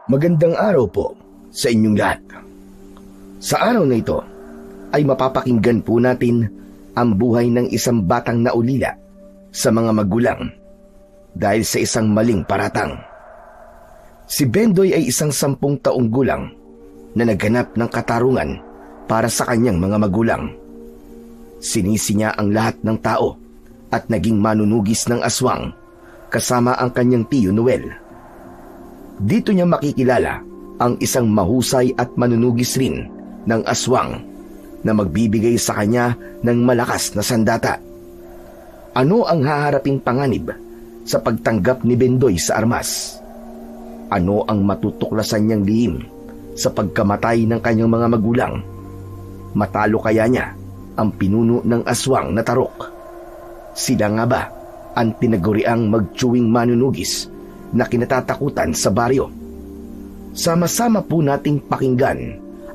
Magandang araw po sa inyong lahat. Sa araw na ito ay mapapakinggan po natin ang buhay ng isang batang naulila sa mga magulang dahil sa isang maling paratang. Si Bendoy ay isang 10 taong gulang na naghanap ng katarungan para sa kanyang mga magulang. Sinisi niya ang lahat ng tao at naging manunugis ng aswang kasama ang kanyang tiyo Noel. Dito niya makikilala ang isang mahusay at manunugis rin ng aswang na magbibigay sa kanya ng malakas na sandata. Ano ang haharaping panganib sa pagtanggap ni Bendoy sa armas? Ano ang matutuklasan niyang lihim sa pagkamatay ng kanyang mga magulang? Matalo kaya niya ang pinuno ng aswang na Tarok? Sila nga ba ang tinaguriang magtsuwing manunugis na kinatatakutan sa baryo? Sama-sama po nating pakinggan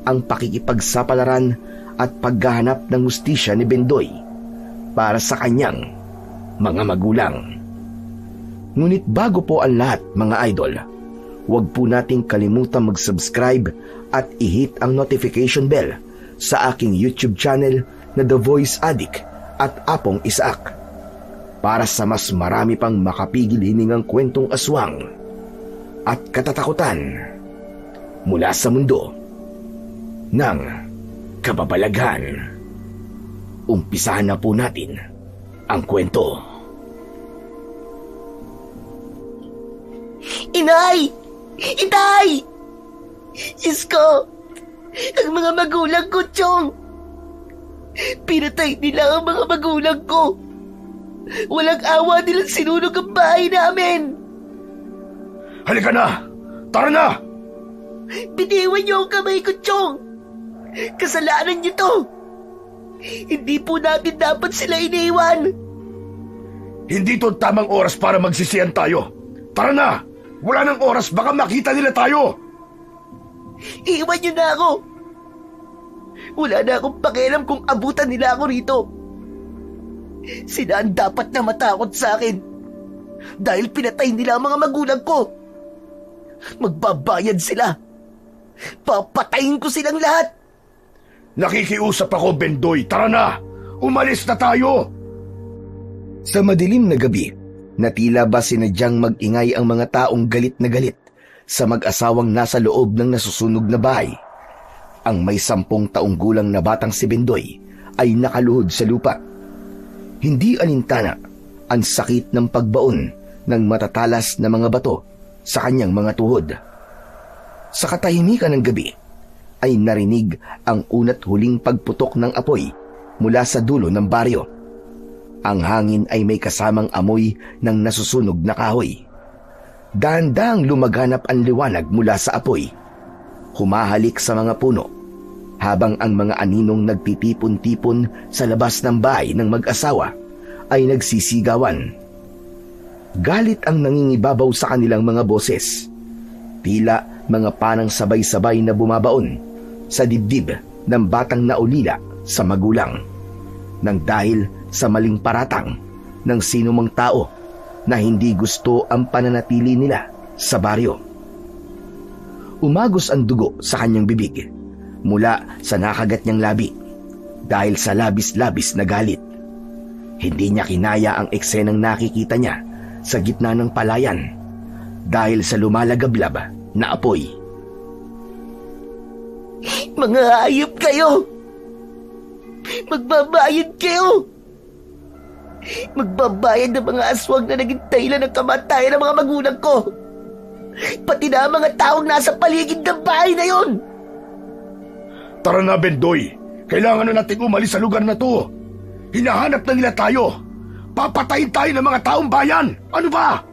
ang pakikipagsapalaran at paghahanap ng hustisya ni Bendoy para sa kanyang mga magulang. Ngunit bago po ang lahat, mga idol, huwag po nating kalimutan mag-subscribe at i-hit ang notification bell sa aking YouTube channel na The Voice Addict at Apong Isaac para sa mas marami pang makapigil hiningang kwentong aswang at katatakutan mula sa mundo ng kababalaghan. Umpisahan na po natin ang kwento. Inay! Itay! Isko! Ang mga magulang ko, Chong! Pinatay nila ang mga magulang ko! Walang awa nilang sinunog ang bahay namin! Halika na! Tara na! Bitiwan niyo ang kamay ko, Chong! Kasalanan niyo to! Hindi po natin dapat sila iniwan! Hindi to tamang oras para magsisiyan tayo. Tara na! Wala nang oras, baka makita nila tayo! Iwan niyo na ako! Wala na akong pakialam kung abutan nila ako rito. Sila ang dapat na matakot sa akin dahil pinatay nila ang mga magulang ko. Magbabayad sila. Papatayin ko silang lahat. Nakikiusap ako, Bendoy. Tara na! Umalis na tayo! Sa madilim na gabi, na tila ba sinadyang mag-ingay ang mga taong galit na galit sa mag-asawang nasa loob ng nasusunog na bahay. Ang may 10 taong gulang na batang si Bendoy ay nakaluhod sa lupa. Hindi alintana ang sakit ng pagbaon ng matatalas na mga bato sa kanyang mga tuhod. Sa katahimikan ng gabi ay narinig ang unat huling pagputok ng apoy mula sa dulo ng baryo. Ang hangin ay may kasamang amoy ng nasusunog na kahoy. Dahan-dahang lumaganap ang liwanag mula sa apoy. Humahalik sa mga puno habang ang mga aninong nagtitipon-tipon sa labas ng bahay ng mag-asawa ay nagsisigawan. Galit ang nangingibabaw sa kanilang mga boses. Tila mga panang sabay-sabay na bumabaon sa dibdib ng batang naulila sa magulang nang dahil sa maling paratang ng sinumang tao na hindi gusto ang pananatili nila sa baryo. Umagos ang dugo sa kanyang bibig mula sa nakagat niyang labi dahil sa labis-labis na galit. Hindi niya kinaya ang eksenang nakikita niya sa gitna ng palayan dahil sa lumalagablab na apoy. Mga hayop kayo! Magbabayad kayo! Magbabayad ng mga aswang na naging dahilan ng kamatayan ng mga magulang ko! Pati na ang mga taong nasa paligid ng bahay na yon! Tara na, Bendoy. Kailangan na natin umalis sa lugar na to. Hinahanap na nila tayo. Papatayin tayo ng mga taong bayan. Ano ba?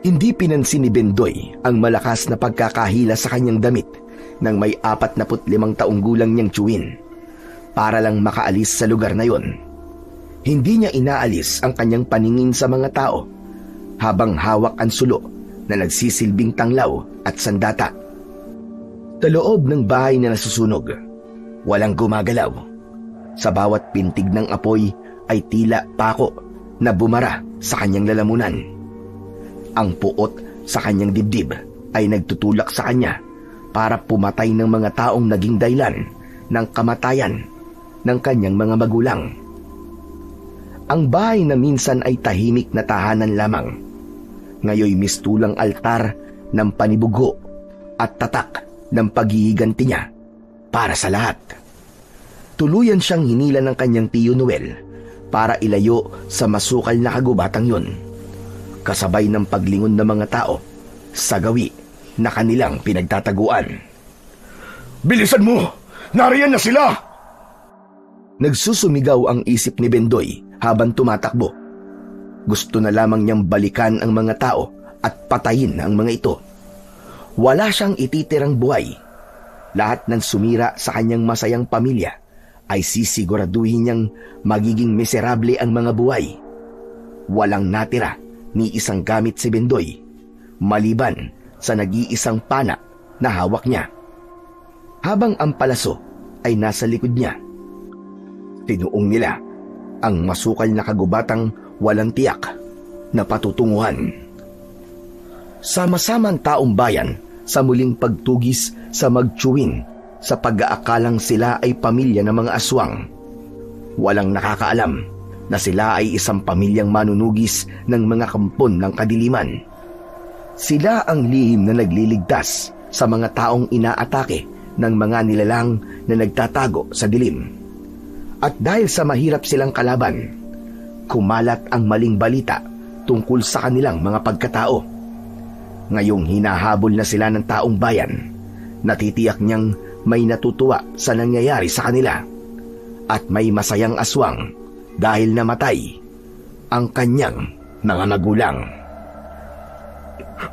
Hindi pinansin ni Bendoy ang malakas na pagkakahila sa kanyang damit nang may 45 taong gulang niyang tiyuhin para lang makaalis sa lugar na yon. Hindi niya inaalis ang kanyang paningin sa mga tao habang hawak ang sulo na nagsisilbing tanglaw at sandata. Sa loob ng bahay na nasusunog, walang gumagalaw. Sa bawat pintig ng apoy ay tila pako na bumara sa kanyang lalamunan. Ang puot sa kanyang dibdib ay nagtutulak sa kanya para pumatay ng mga taong naging dahilan ng kamatayan ng kanyang mga magulang. Ang bahay na minsan ay tahimik na tahanan lamang, ngayoy mistulang altar ng panibugo at tatak ng paghihiganti niya para sa lahat. Tuluyan siyang hinila ng kanyang tiyo Noel para ilayo sa masukal na kagubatang yun, kasabay ng paglingon ng mga tao sa gawi na kanilang pinagtataguan. Bilisan mo! Nariyan na sila! Nagsusumigaw ang isip ni Bendoy habang tumatakbo. Gusto na lamang niyang balikan ang mga tao at patayin ang mga ito. Wala siyang ititirang buhay. Lahat ng sumira sa kanyang masayang pamilya ay sisiguraduhin niyang magiging miserable ang mga buhay. Walang natira ni isang gamit si Bendoy, maliban sa nag-iisang pana na hawak niya. Habang ang palaso ay nasa likod niya, tinuong nila ang masukal na kagubatang walang tiyak na patutunguhan. Sama-samang taong bayan sa muling pagtugis sa magtsuwin sa pag-aakalang sila ay pamilya ng mga aswang. Walang nakakaalam na sila ay isang pamilyang manunugis ng mga kampon ng kadiliman. Sila ang lihim na nagliligtas sa mga taong inaatake ng mga nilalang na nagtatago sa dilim. At dahil sa mahirap silang kalaban, kumalat ang maling balita tungkol sa kanilang mga pagkatao. Ngayong hinahabol na sila ng taong bayan, natitiyak niyang may natutuwa sa nangyayari sa kanila at may masayang aswang dahil namatay ang kanyang mga magulang.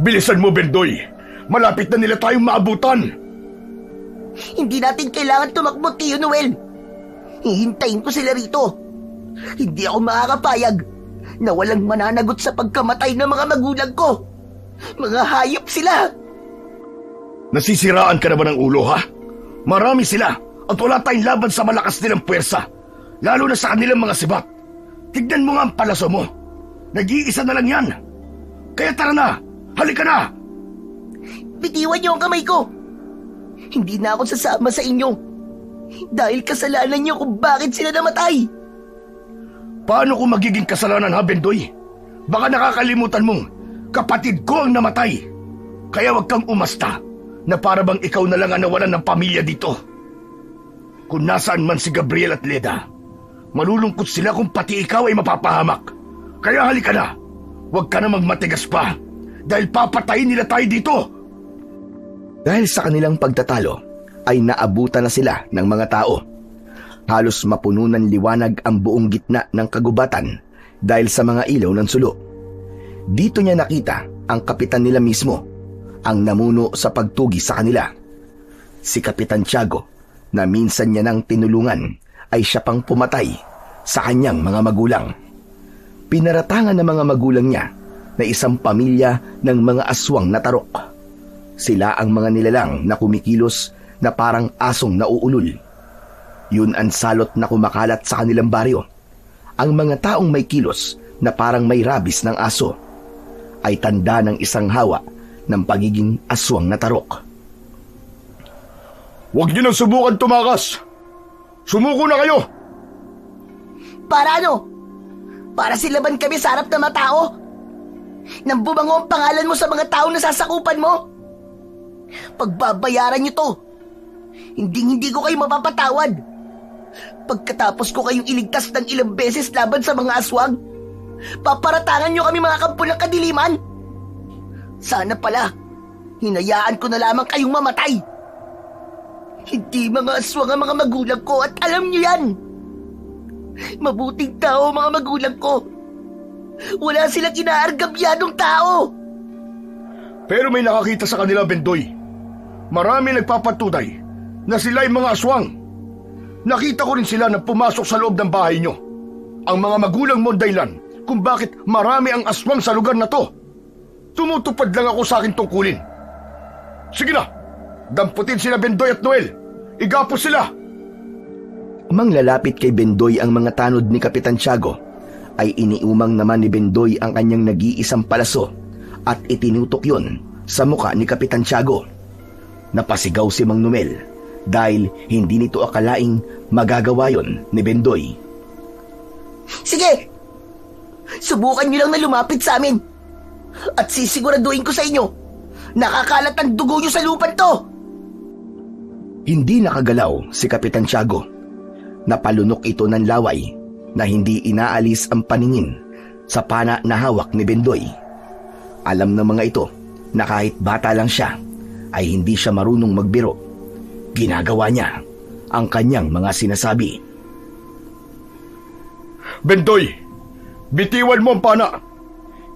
Bilisan mo, Bendoy! Malapit na nila tayong maabutan! Hindi natin kailangan tumakbo, Tiyo Noel. Hihintayin ko sila rito. Hindi ako makakapayag na walang mananagot sa pagkamatay ng mga magulang ko. Mga hayop sila! Nasisiraan ka na ba ng ulo, ha? Marami sila at wala tayong laban sa malakas nilang puwersa, lalo na sa kanilang mga sibat. Tignan mo nga ang palaso mo. Nag-iisa na lang yan. Kaya tara na! Halika na! Bitiwan niyo ang kamay ko. Hindi na ako sasama sa inyo dahil kasalanan niyo kung bakit sila namatay. Paano kung magiging kasalanan, ha, Bendoy? Baka nakakalimutan mong kapatid ko ang namatay. Kaya wag kang umasta na para bang ikaw na lang ang nawalan ng pamilya dito. Kung nasaan man si Gabriel at Leda, malulungkot sila kung pati ikaw ay mapapahamak. Kaya halika na, wag ka na magmatigas pa dahil papatayin nila tayo dito. Dahil sa kanilang pagtatalo, ay naabutan na sila ng mga tao. Halos mapuno ng liwanag ang buong gitna ng kagubatan dahil sa mga ilaw ng sulo. Dito niya nakita ang kapitan nila mismo, ang namuno sa pagtugi sa kanila. Si Kapitan Tiago, na minsan niya nang tinulungan, ay siya pang pumatay sa kanyang mga magulang. Pinaratangan ng mga magulang niya na isang pamilya ng mga aswang na tarok. Sila ang mga nilalang na kumikilos na parang asong nauulol. Yun ang salot na kumakalat sa kanilang baryo. Ang mga taong may kilos na parang may rabis ng aso ay tanda ng isang hawa ng pagiging aswang na tarok. Huwag niyo nang subukan tumakas! Sumuko na kayo! Para ano? Para silaban kami sa harap ng mga tao? Nang bumango ang pangalan mo sa mga tao na sasakupan mo? Pagbabayaran niyo to. Hindi ko kayo mapapatawad. Pagkatapos ko kayong iligtas ng ilang beses laban sa mga aswang, paparatangan niyo kami mga kampo ng kadiliman. Sana pala, hinayaan ko na lamang kayong mamatay. Hindi mga aswang ang mga magulang ko at alam niyo yan. Mabuting tao mga magulang ko. Wala silang inaargabyadong tao. Pero may nakakita sa kanila, Bendoy. Marami nagpapatunay na sila ay mga aswang. Nakita ko rin sila na pumasok sa loob ng bahay nyo. Ang mga magulang mo dahilan kung bakit marami ang aswang sa lugar na to. Tumutupad lang ako sa akin tungkulin. Sige na, damputin sila Bendoy at Noel. Igapos sila. Mang lalapit kay Bendoy ang mga tanod ni Kapitan Tiago, ay iniumang naman ni Bendoy ang kanyang nag-iisang palaso at itinutok yun sa muka ni Kapitan Tiago. Napasigaw si Mang Nomel dahil hindi nito akalaing magagawa yon ni Bendoy. Sige! Subukan niyo lang na lumapit sa amin. At sisiguraduhin ko sa inyo, nakakalat ang dugo niyo sa lupan to! Hindi nakagalaw si Kapitan Tiago. Napalunok ito ng laway na hindi inaalis ang paningin sa pana na hawak ni Bendoy. Alam ng mga ito na kahit bata lang siya ay hindi siya marunong magbiro. Ginagawa niya ang kanyang mga sinasabi. Bendoy, bitiwan mo ang pana.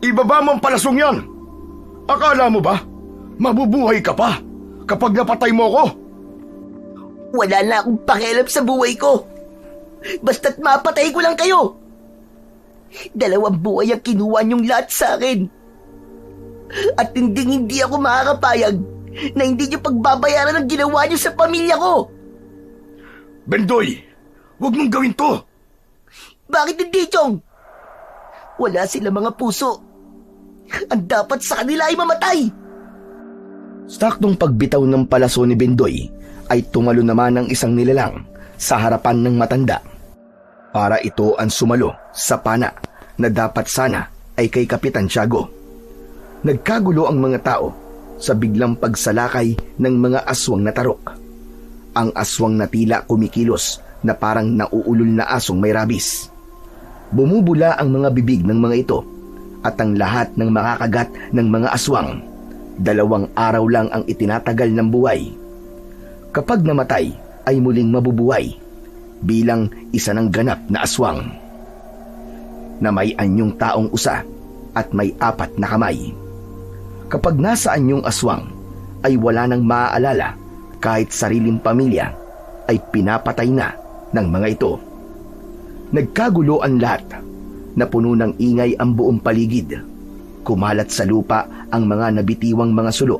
Ibaba mo ang palasong yan. Akala mo ba, mabubuhay ka pa kapag napatay mo ko? Wala na akong pakialam sa buhay ko. Basta't mapatay ko lang kayo. 2 buhay ang kinuha niyong lahat sa akin. At hindi ako makakapayag na hindi niyo pagbabayaran ang ginawa niyo sa pamilya ko. Bendoy, huwag mong gawin to. Bakit hindi, Chong? Wala sila mga puso. Ang dapat sa kanila ay mamatay. Saktong pagbitaw ng palaso ni Bendoy ay tumalo naman ang isang nilalang sa harapan ng matanda. Para ito ang sumalo sa pana na dapat sana ay kay Kapitan Tiago. Nagkagulo ang mga tao sa biglang pagsalakay ng mga aswang na tarok. Ang aswang na tila kumikilos na parang nauulol na asong may rabis. Bumubula ang mga bibig ng mga ito at ang lahat ng makakagat ng mga aswang. 2 araw lang ang itinatagal ng buhay. Kapag namatay ay muling mabubuhay bilang isa ng ganap na aswang na may anyong taong usa at may 4 na kamay. Kapag nasa anyong aswang ay wala nang maaalala kahit sariling pamilya ay pinapatay na ng mga ito. Nagkagulo ang lahat, napuno ng ingay ang buong paligid. Kumalat sa lupa ang mga nabitiwang mga sulo.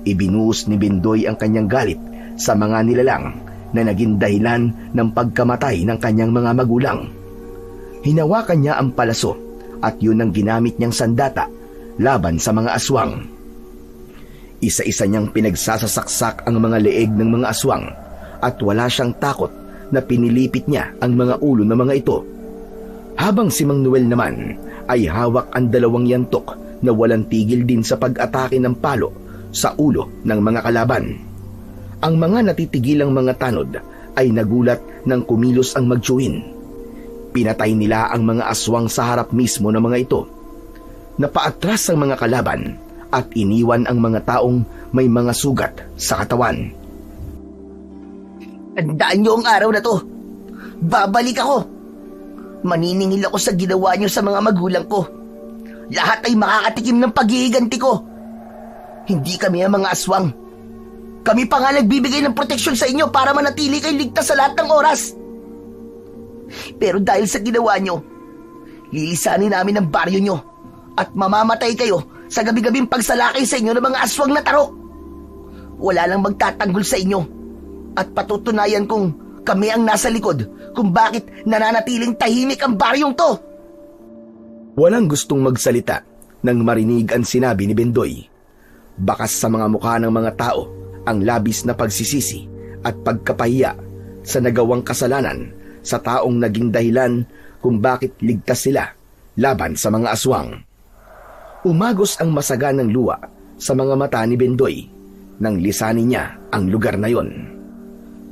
Ibinuhos ni Bendoy ang kanyang galit sa mga nilalang na naging dahilan ng pagkamatay ng kanyang mga magulang. Hinawakan niya ang palaso at yun ang ginamit niyang sandata laban sa mga aswang. Isa-isa niyang pinagsasasaksak ang mga leeg ng mga aswang at wala siyang takot na pinilipit niya ang mga ulo ng mga ito. Habang si Mang Noel naman ay hawak ang 2 yantok na walang tigil din sa pag-atake ng palo sa ulo ng mga kalaban. Ang mga natitigilang mga tanod ay nagulat nang kumilos ang magtsuhin. Pinatay nila ang mga aswang sa harap mismo ng mga ito. Napaatras ang mga kalaban at iniwan ang mga taong may mga sugat sa katawan. Tandaan niyo ang araw na to. Babalik ako. Maniningil ako sa ginawa niyo sa mga magulang ko. Lahat ay makakatikim ng paghihiganti ko. Hindi kami ang mga aswang. Kami pa nga nagbibigay ng proteksyon sa inyo para manatili kayo ligtas sa lahat ng oras. Pero dahil sa ginawa niyo, lilisanin namin ang baryo niyo at mamamatay kayo sa gabi-gabing pagsalakay sa inyo ng mga aswang na tarok. Wala lang magtatanggol sa inyo at patutunayan kong kami ang nasa likod kung bakit nananatiling tahimik ang baryong to. Walang gustong magsalita nang marinig ang sinabi ni Bendoy. Bakas sa mga mukha ng mga tao ang labis na pagsisisi at pagkapahiya sa nagawang kasalanan sa taong naging dahilan kung bakit ligtas sila laban sa mga aswang. Umagos ang masaganang luha sa mga mata ni Bendoy nang lisanin niya ang lugar na yon.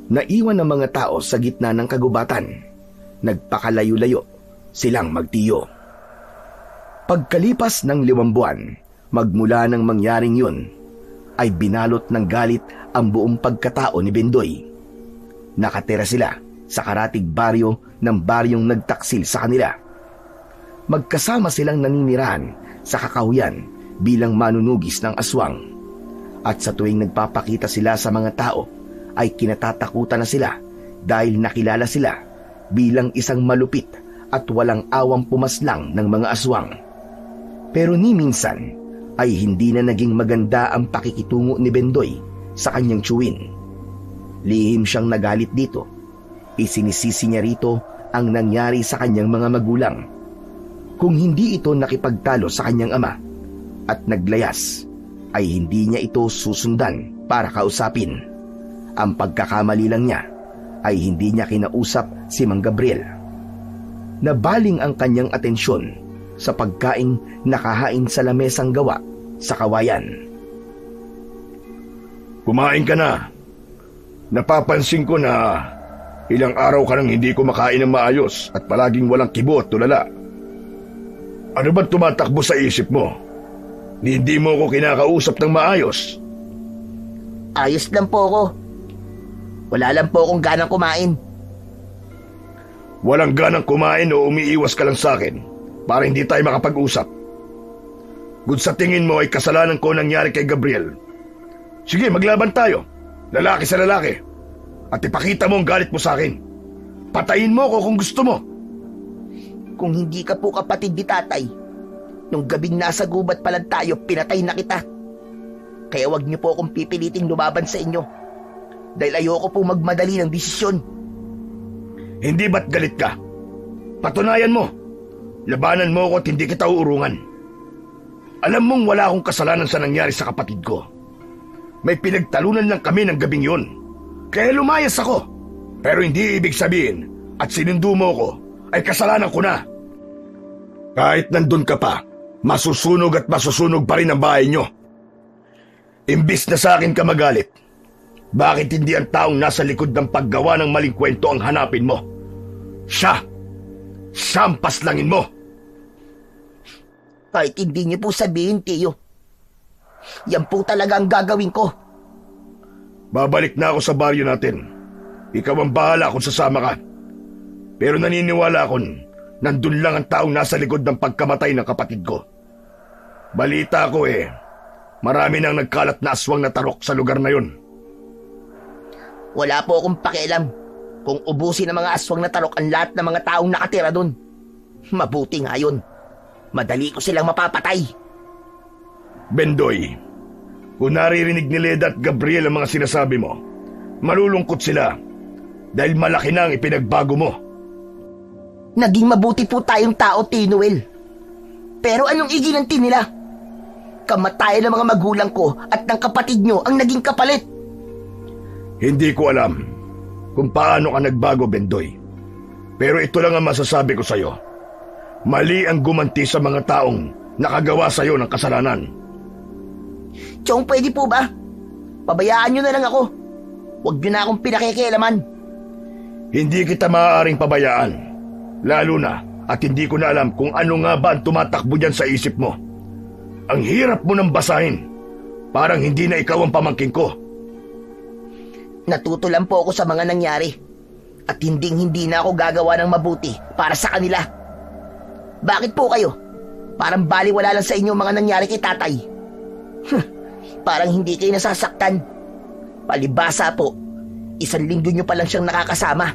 Naiwan ang mga tao sa gitna ng kagubatan. Nagpakalayo-layo silang magtiyo. Pagkalipas ng 5 buwan, magmula ng mangyaring yun, ay binalot ng galit ang buong pagkatao ni Bendoy. Nakatira sila sa karatig baryo ng baryong nagtaksil sa kanila. Magkasama silang naninirahan sa kakahuyan bilang manunugis ng aswang. At sa tuwing nagpapakita sila sa mga tao, ay kinatatakutan na sila dahil nakilala sila bilang isang malupit at walang awang pumaslang ng mga aswang. Pero ni minsan ay hindi na naging maganda ang pakikitungo ni Bendoy sa kanyang tiyuhin. Lihim siyang nagalit dito. Isinisisi niya rito ang nangyari sa kanyang mga magulang. Kung hindi ito nakipagtalo sa kanyang ama at naglayas, ay hindi niya ito susundan para kausapin. Ang pagkakamali lang niya ay hindi niya kinausap si Mang Gabriel. Nabaling ang kanyang atensyon sa pagkaing nakahain sa lamesang gawa sa kawayan. Kumain ka na. Napapansin ko na ilang araw ka nang hindi kumakain ng maayos at palaging walang kibo at tulala. Ano ba tumatakbo sa isip mo? Hindi mo ko kinakausap ng maayos. Ayos lang po ako. Wala lang po akong ganang kumain. Walang ganang kumain o umiiwas ka lang sa akin para hindi tayo makapag-usap. Kung sa tingin mo ay kasalanan ko nangyari kay Gabriel, sige, maglaban tayo. Lalaki sa lalaki. At ipakita mo ang galit mo sa akin. Patayin mo ko kung gusto mo. Kung hindi ka po kapatid ni tatay, nung gabing nasa gubat pa lang tayo, pinatay na kita. Kaya wag niyo po akong pipiliting lumaban sa inyo. Dahil ayoko po magmadali ng desisyon. Hindi ba't galit ka? Patunayan mo. Labanan mo ko at hindi kita uurungan. Alam mong wala akong kasalanan sa nangyari sa kapatid ko. May pinagtalunan lang kami ng gabing yun. Kaya lumayas ako. Pero hindi ibig sabihin at sinundo mo ko ay kasalanan ko na. Kahit nandun ka pa, masusunog at masusunog pa rin ang bahay nyo. Imbis na sa akin ka magalit, bakit hindi ang taong nasa likod ng paggawa ng maling kwento ang hanapin mo? Siya ang paslangin mo. Kahit hindi niyo po sabihin, Tiyo, yan po talaga ang gagawin ko. Babalik na ako sa baryo natin. Ikaw ang bahala kung sasama ka. Pero naniniwala akong nandun lang ang taong nasa likod ng pagkamatay ng kapatid ko. Balita ko marami nang nagkalat na aswang na tarok sa lugar na yun. Wala po akong pakialam kung ubusin ng mga aswang na tarok ang lahat ng mga taong nakatira dun. Mabuti nga yun. Madali ko silang mapapatay. Bendoy, kung naririnig ni Leda at Gabriel ang mga sinasabi mo, malulungkot sila dahil malaki na ang ipinagbago mo. Naging mabuti po tayong tao, Tinuel. Pero anong iginanti nila? Kamatayan ng mga magulang ko at ng kapatid nyo ang naging kapalit. Hindi ko alam kung paano ka nagbago, Bendoy. Pero ito lang ang masasabi ko sa'yo. Mali ang gumanti sa mga taong nakagawa sa'yo ng kasalanan. Chong, pwede po ba? Pabayaan nyo na lang ako. Huwag nyo na akong pinakikialaman. Hindi kita maaaring pabayaan. Lalo na at hindi ko na alam kung ano nga ba ang tumatakbo dyan sa isip mo. Ang hirap mo nang basahin. Parang hindi na ikaw ang pamangkin ko. Natuto lang po ako sa mga nangyari. At hindi na ako gagawa ng mabuti para sa kanila. Bakit po kayo? Parang baliwala lang sa inyo mga nangyari kay tatay. Parang hindi kayo nasasaktan. Palibasa po, 1 linggo nyo pa lang siyang nakakasama.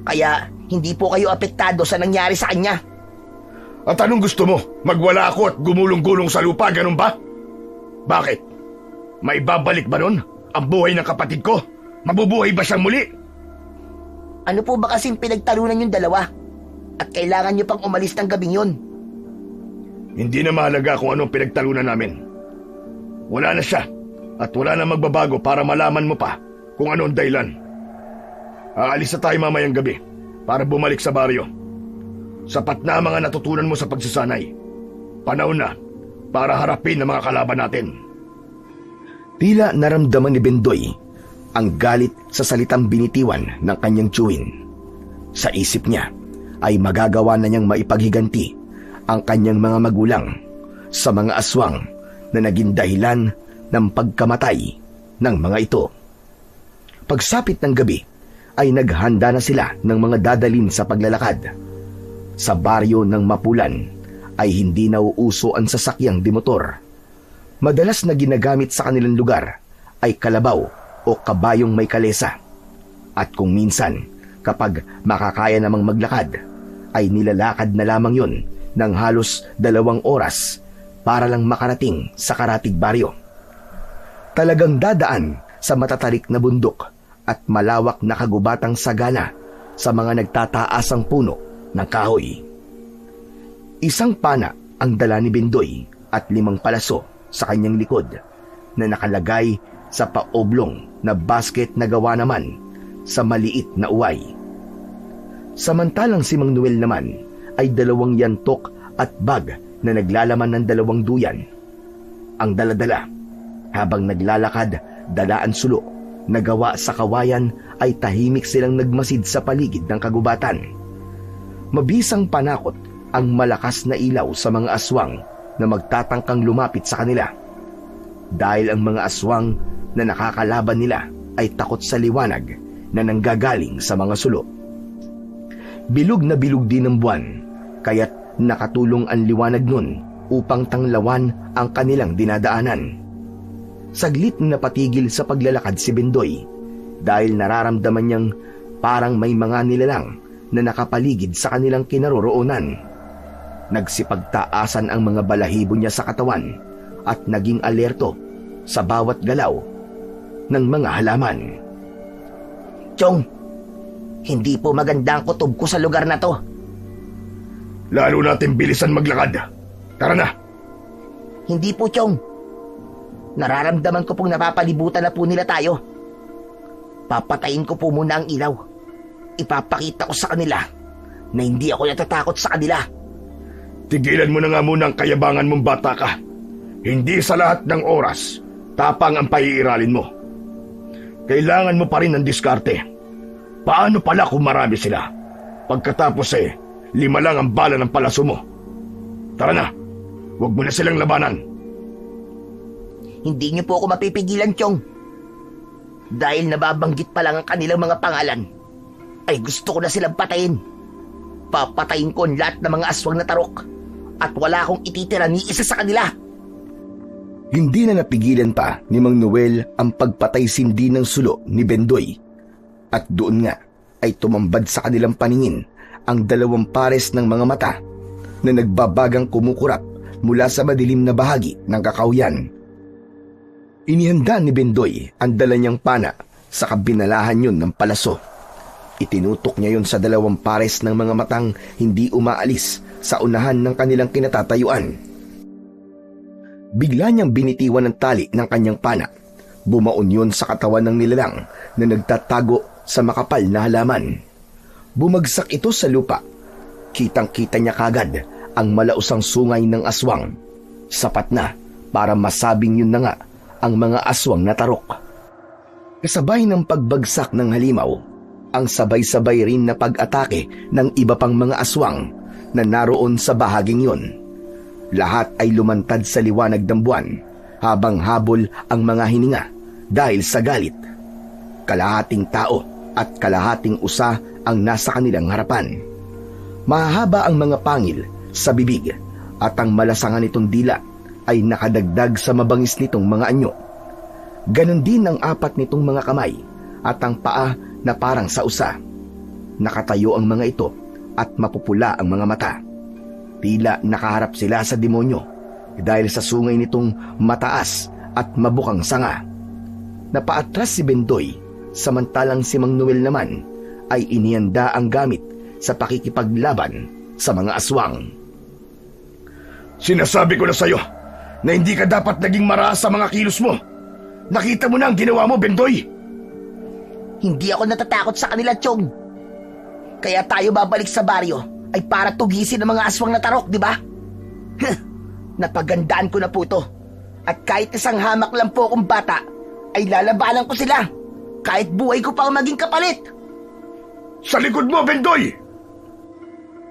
Kaya hindi po kayo apektado sa nangyari sa kanya. At anong gusto mo? Magwala ako at gumulong-gulong sa lupa, ganun ba? Bakit? May babalik ba nun ang buhay ng kapatid ko? Mabubuhay ba siyang muli? Ano po ba kasing pinagtalunan yung dalawa? At kailangan nyo pang umalis ng gabing yun? Hindi na mahalaga kung anong pinagtalunan namin. Wala na siya at wala na magbabago para malaman mo pa kung ano ang dahilan. Aalis na tayo mamayang gabi para bumalik sa baryo. Sapat na ang mga natutunan mo sa pagsasanay. Panahon na para harapin ang mga kalaban natin. Tila naramdaman ni Bendoy ang galit sa salitang binitiwan ng kanyang tiyuhin. Sa isip niya ay magagawa na niyang maipaghiganti ang kanyang mga magulang sa mga aswang na naging dahilan ng pagkamatay ng mga ito. Pagsapit ng gabi ay naghanda na sila ng mga dadalhin sa paglalakad. Sa baryo ng Mapulan ay hindi nauuso ang sasakyang dimotor. Madalas na ginagamit sa kanilang lugar ay kalabaw o kabayong may kalesa. At kung minsan, kapag makakaya namang maglakad, ay nilalakad na lamang yun ng halos 2 oras para lang makarating sa karatig baryo. Talagang dadaan sa matatarik na bundok at malawak na kagubatang sagana sa mga nagtataasang puno ng kahoy. Isang pana ang dala ni Bendoy at 5 palaso sa kanyang likod na nakalagay sa paoblong na basket na gawa naman sa maliit na uway. Samantalang si Mang Noel naman ay 2 yantok at bag na naglalaman ng 2 duyan. Ang daladala habang naglalakad dalaan sulo na gawa sa kawayan ay tahimik silang nagmasid sa paligid ng kagubatan. Mabisang panakot ang malakas na ilaw sa mga aswang na magtatangkang lumapit sa kanila. Dahil ang mga aswang na nakakalaban nila ay takot sa liwanag na nanggagaling sa mga sulo. Bilog na bilog din ng buwan, kaya't nakatulong ang liwanag nun upang tanglawan ang kanilang dinadaanan. Saglit na napatigil sa paglalakad si Bendoy dahil nararamdaman niyang parang may mga nilalang na nakapaligid sa kanilang kinaroroonan. Nagsipagtaasan ang mga balahibo niya sa katawan at naging alerto sa bawat galaw ng mga halaman. Chong, hindi po maganda ang kutob ko sa lugar na to. Lalo natin bilisan maglakad. Tara na. Hindi po, Chong. Nararamdaman ko pong napapalibutan na po nila tayo. Papatayin ko po muna ang ilaw. Ipapakita ko sa kanila na hindi ako natatakot sa kanila. Tigilan mo na nga muna ang kayabangan mong bata ka. Hindi sa lahat ng oras, tapang ang paiiralin mo. Kailangan mo pa rin ng diskarte. Paano pala kung marami sila? Pagkatapos 5 lang ang bala ng palaso mo. Tara na, huwag mo na silang labanan. Hindi niyo po ako mapipigilan, Chong. Dahil nababanggit pa lang ang kanilang mga pangalan, ay gusto ko na silang patayin. Papatayin ko ang lahat ng mga aswang na tarok at wala akong ititira ni isa sa kanila. Hindi na napigilan pa ni Mang Noel ang pagpatay sindi ng sulo ni Bendoy. At doon nga ay tumambad sa kanilang paningin ang 2 pares ng mga mata na nagbabagang kumukurap mula sa madilim na bahagi ng kakawyan. Inihanda ni Bendoy ang dala niyang pana sa kabinalahan yun ng palaso. Itinutok niya yun sa 2 pares ng mga matang hindi umaalis sa unahan ng kanilang kinatatayuan. Bigla niyang binitiwan ng tali ng kanyang pana. Bumaon yun sa katawan ng nilalang na nagtatago sa makapal na halaman. Bumagsak ito sa lupa. Kitang-kita niya kagad ang malausang sungay ng aswang. Sapat na para masabing yun na nga ang mga aswang na tarok. Kasabay ng pagbagsak ng halimaw, ang sabay-sabay rin na pag-atake ng iba pang mga aswang na naroon sa bahaging yun. Lahat ay lumantad sa liwanag ng buwan habang habol ang mga hininga dahil sa galit. Kalahating tao at kalahating usa ang nasa kanilang harapan. Mahahaba ang mga pangil sa bibig at ang malasangan nitong dila ay nakadagdag sa mabangis nitong mga anyo. Ganon din ang 4 nitong mga kamay at ang paa na parang sa usa. Nakatayo ang mga ito at mapupula ang mga mata. Tila nakaharap sila sa demonyo dahil sa sungay nitong mataas at mabukang sanga. Napaatras si Bendoy, samantalang si Mang Noel naman ay inihanda ang gamit sa pakikipaglaban sa mga aswang. Sinasabi ko na sa'yo na hindi ka dapat naging maraas sa mga kilos mo. Nakita mo na ang ginawa mo, Bendoy. Hindi ako natatakot sa kanila, Chong. Kaya tayo babalik sa baryo ay para tugisin ang mga aswang na tarok, di ba? Napagandaan ko na po ito. At kahit isang hamak lang po akong bata, ay lalabanan ko sila. Kahit buhay ko pa ang maging kapalit. Sa likod mo, Bendoy!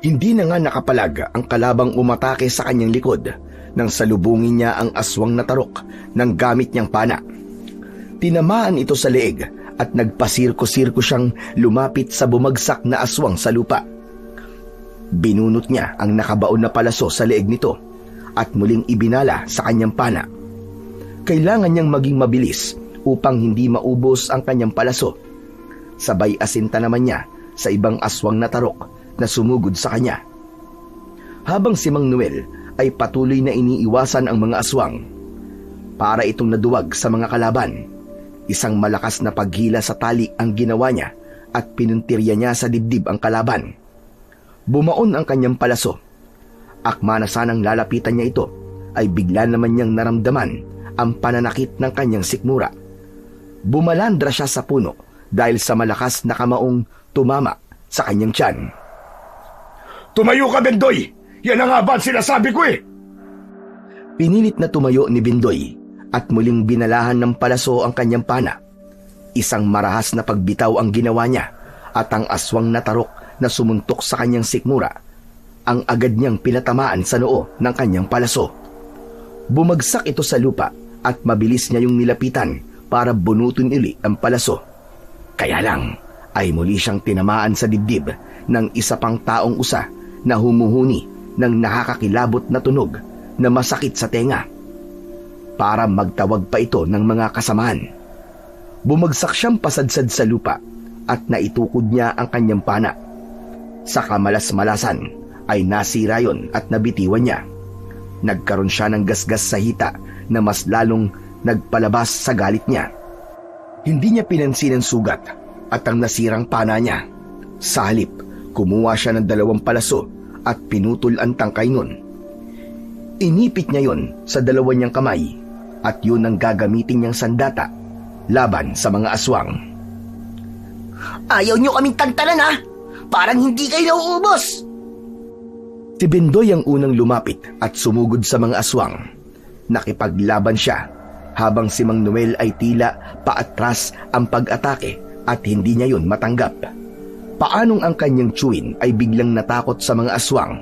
Hindi na nga nakapalag ang kalabang umatake sa kanyang likod nang salubungin niya ang aswang na tarok ng gamit niyang pana. Tinamaan ito sa leeg at nagpasirko-sirko siyang lumapit sa bumagsak na aswang sa lupa. Binunot niya ang nakabaon na palaso sa leeg nito at muling ibinala sa kanyang pana. Kailangan niyang maging mabilis upang hindi maubos ang kanyang palaso. Sabay asinta naman niya sa ibang aswang na tarok na sumugod sa kanya. Habang si Mang Noel ay patuloy na iniiwasan ang mga aswang. Para itong naduwag sa mga kalaban, isang malakas na paghila sa tali ang ginawa niya at pinuntirya niya sa dibdib ang kalaban. Bumaon ang kanyang palaso. Akma na sanang lalapitan niya ito, ay bigla naman niyang naramdaman ang pananakit ng kanyang sikmura. Bumalandra siya sa puno dahil sa malakas na kamaong tumama sa kanyang tiyan. Tumayo ka, Bendoy! Yan ang nga ba ang sinasabi ko eh! Pinilit na tumayo ni Bindoy at muling binalahan ng palaso ang kanyang pana. Isang marahas na pagbitaw ang ginawa niya at ang aswang na tarok na sumuntok sa kanyang sikmura ang agad niyang pinatamaan sa noo ng kanyang palaso. Bumagsak ito sa lupa at mabilis niya yung nilapitan para bunutin uli ang palaso. Kaya lang ay muli siyang tinamaan sa dibdib ng isa pang taong usa na humuhuni ng nakakakilabot na tunog na masakit sa tenga. Para magtawag pa ito ng mga kasamahan. Bumagsak siyang pasadsad sa lupa at naitukod niya ang kanyang pana. Sa kamalas-malasan ay nasira yon at nabitiwan niya. Nagkaroon siya ng gasgas sa hita na mas lalong nagpalabas sa galit niya. Hindi niya pinansin ang sugat at ang nasirang pana niya. Sa halip, kumuha siya ng 2 palaso at pinutol ang tangkay nun. Inipit niya yon sa 2 niyang kamay at yun ang gagamitin niyang sandata laban sa mga aswang. Ayaw niyo kaming tantanan ha? Parang hindi kayo nauubos! Si Bindoy ang unang lumapit at sumugod sa mga aswang. Nakipaglaban siya habang si Mang Noel ay tila paatras ang pag-atake at hindi niya yun matanggap. Paanong ang kanyang tsuin ay biglang natakot sa mga aswang.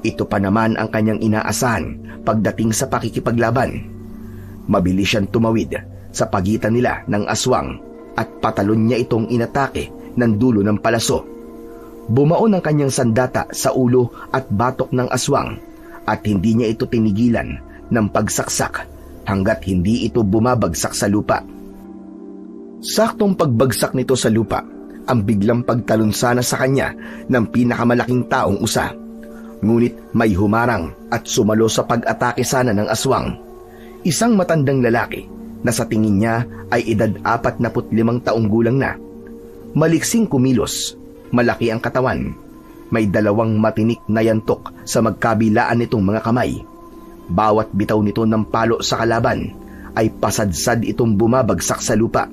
Ito pa naman ang kanyang inaasahan pagdating sa pakikipaglaban. Mabilis siyang tumawid sa pagitan nila ng aswang at patalon niya itong inatake ng dulo ng palaso. Bumaon ang kanyang sandata sa ulo at batok ng aswang at hindi niya ito tinigilan ng pagsaksak hanggat hindi ito bumabagsak sa lupa. Saktong pagbagsak nito sa lupa, ang biglang pagtalon sana sa kanya ng pinakamalaking taong usa. Ngunit may humarang at sumalo sa pag-atake sana ng aswang. Isang matandang lalaki na sa tingin niya ay edad 45 taong gulang na. Maliksing kumilos, malaki ang katawan. May 2 matinik na yantok sa magkabilaan nitong mga kamay. Bawat bitaw nito ng palo sa kalaban ay pasadsad itong bumabagsak sa lupa.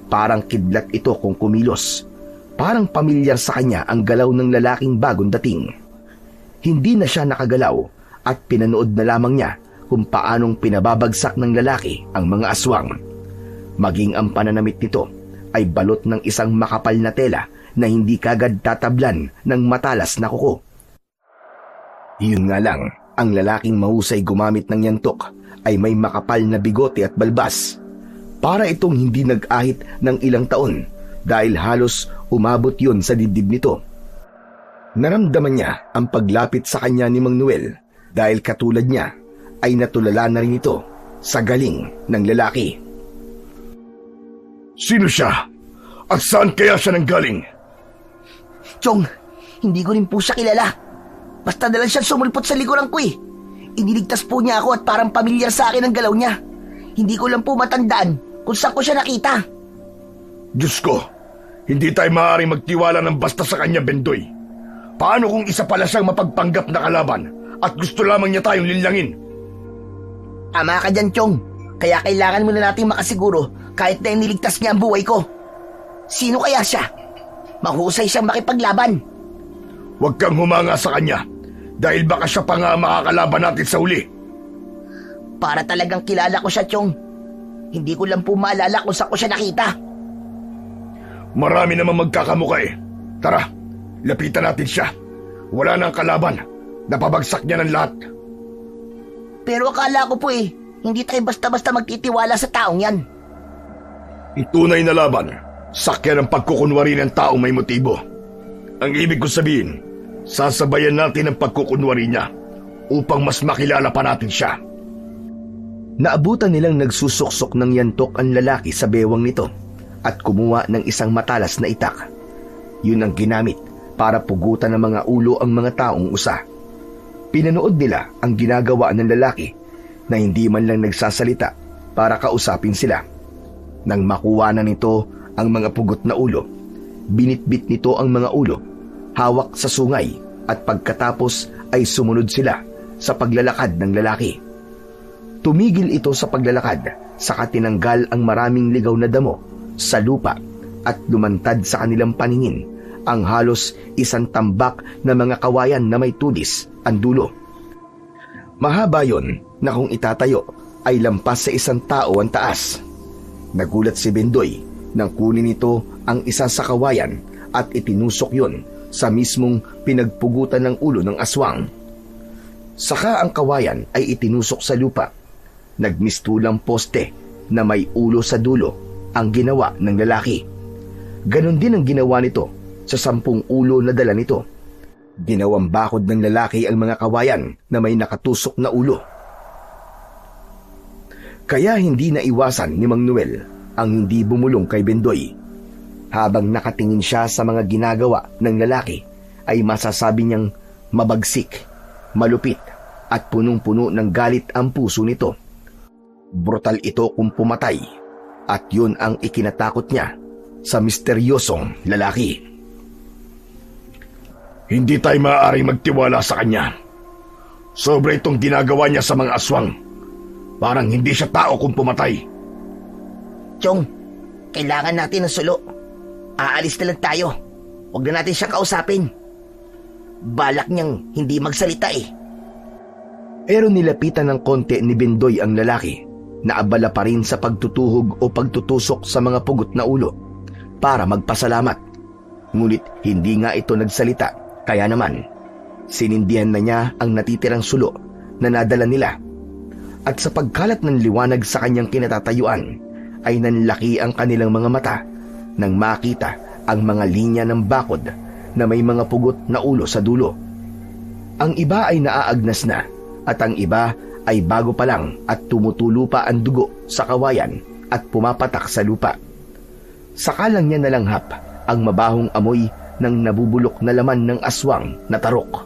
Parang kidlat ito kung kumilos. Parang pamilyar sa kanya ang galaw ng lalaking bagong dating. Hindi na siya nakagalaw at pinanood na lamang niya kung paanong pinababagsak ng lalaki ang mga aswang. Maging ang pananamit nito ay balot ng isang makapal na tela na hindi kagad tatablan ng matalas na kuko. Yun nga lang, ang lalaking mahusay gumamit ng yantok ay may makapal na bigote at balbas. Para itong hindi nag-ahit ng ilang taon dahil halos umabot yun sa dibdib nito. Naramdaman niya ang paglapit sa kanya ni Mang Noel dahil katulad niya ay natulala na rin ito sa galing ng lalaki. Sino siya? At saan kaya siya nanggaling? Chong, hindi ko rin po siya kilala. Basta na lang siyang sumulpot sa likuran ko eh. Iniligtas po niya ako at parang pamilyar sa akin ang galaw niya. Hindi ko lang po matandaan kung saan ko siya nakita. Diyos ko, hindi tayo maaaring magtiwala ng basta sa kanya, Bendoy. Paano kung isa pala siyang mapagpanggap na kalaban at gusto lamang niya tayong linlangin? Tama ka dyan, Chong. Kaya kailangan muna nating makasiguro kahit na iniligtas niya ang buhay ko. Sino kaya siya? Mahusay siyang makipaglaban. Huwag kang humanga sa kanya dahil baka siya pa nga makakalaban natin sa uli. Para talagang kilala ko siya, Chong. Hindi ko lang po maalala kung saan ko siya nakita. Marami namang magkakamukha eh. Tara, lapitan natin siya. Wala nang kalaban. Napabagsak niya ng lahat. Pero akala ko po eh, hindi tayo basta-basta magtitiwala sa taong yan. Ang tunay na laban, sakyan ang pagkukunwari ng taong may motibo. Ang ibig ko sabihin, sasabayan natin ang pagkukunwari niya upang mas makilala pa natin siya. Naabutan nilang nagsusuksok ng yantok ang lalaki sa bewang nito at kumuha ng isang matalas na itak. Yun ang ginamit para pugutan ng mga ulo ang mga taong usa. Pinanood nila ang ginagawa ng lalaki na hindi man lang nagsasalita para kausapin sila. Nang makuha na nito ang mga pugot na ulo, binitbit nito ang mga ulo, hawak sa sungay at pagkatapos ay sumunod sila sa paglalakad ng lalaki. Tumigil ito sa paglalakad, saka tinanggal ang maraming ligaw na damo sa lupa at lumantad sa kanilang paningin ang halos isang tambak na mga kawayan na may tudis ang dulo. Mahaba yon na kung itatayo ay lampas sa isang tao ang taas. Nagulat si Bendoy nang kunin nito ang isa sa kawayan at itinusok yon sa mismong pinagpugutan ng ulo ng aswang. Saka ang kawayan ay itinusok sa lupa. Nagmistulang poste na may ulo sa dulo ang ginawa ng lalaki. Ganon din ang ginawa nito sa 10 ulo na dala nito. Ginawang bakod ng lalaki ang mga kawayan na may nakatusok na ulo. Kaya hindi naiwasan ni Mang Noel ang hindi bumulong kay Bendoy. Habang nakatingin siya sa mga ginagawa ng lalaki, ay masasabi niyang mabagsik, malupit at punong-puno ng galit ang puso nito. Brutal ito kung pumatay at yun ang ikinatakot niya sa misteryosong lalaki. Hindi tayo maaaring magtiwala sa kanya. Sobra itong ginagawa niya sa mga aswang. Parang hindi siya tao kung pumatay. Chong, kailangan natin ng sulo. Aalis na lang tayo. Huwag na natin siya kausapin. Balak niyang hindi magsalita eh. Pero nilapitan ng konti ni Bendoy ang lalaki na abala pa rin sa pagtutuhog o pagtutusok sa mga pugot na ulo para magpasalamat. Ngunit hindi nga ito nagsalita. Kaya naman, sinindihan na niya ang natitirang sulo na nadala nila. At sa pagkalat ng liwanag sa kanyang kinatatayuan, ay nanlaki ang kanilang mga mata nang makita ang mga linya ng bakod na may mga pugot na ulo sa dulo. Ang iba ay naaagnas na at ang iba ay bago pa lang at tumutulo pa ang dugo sa kawayan at pumapatak sa lupa. Saka lang niya nalanghap ang mabahong amoy ng nabubulok na laman ng aswang na tarok.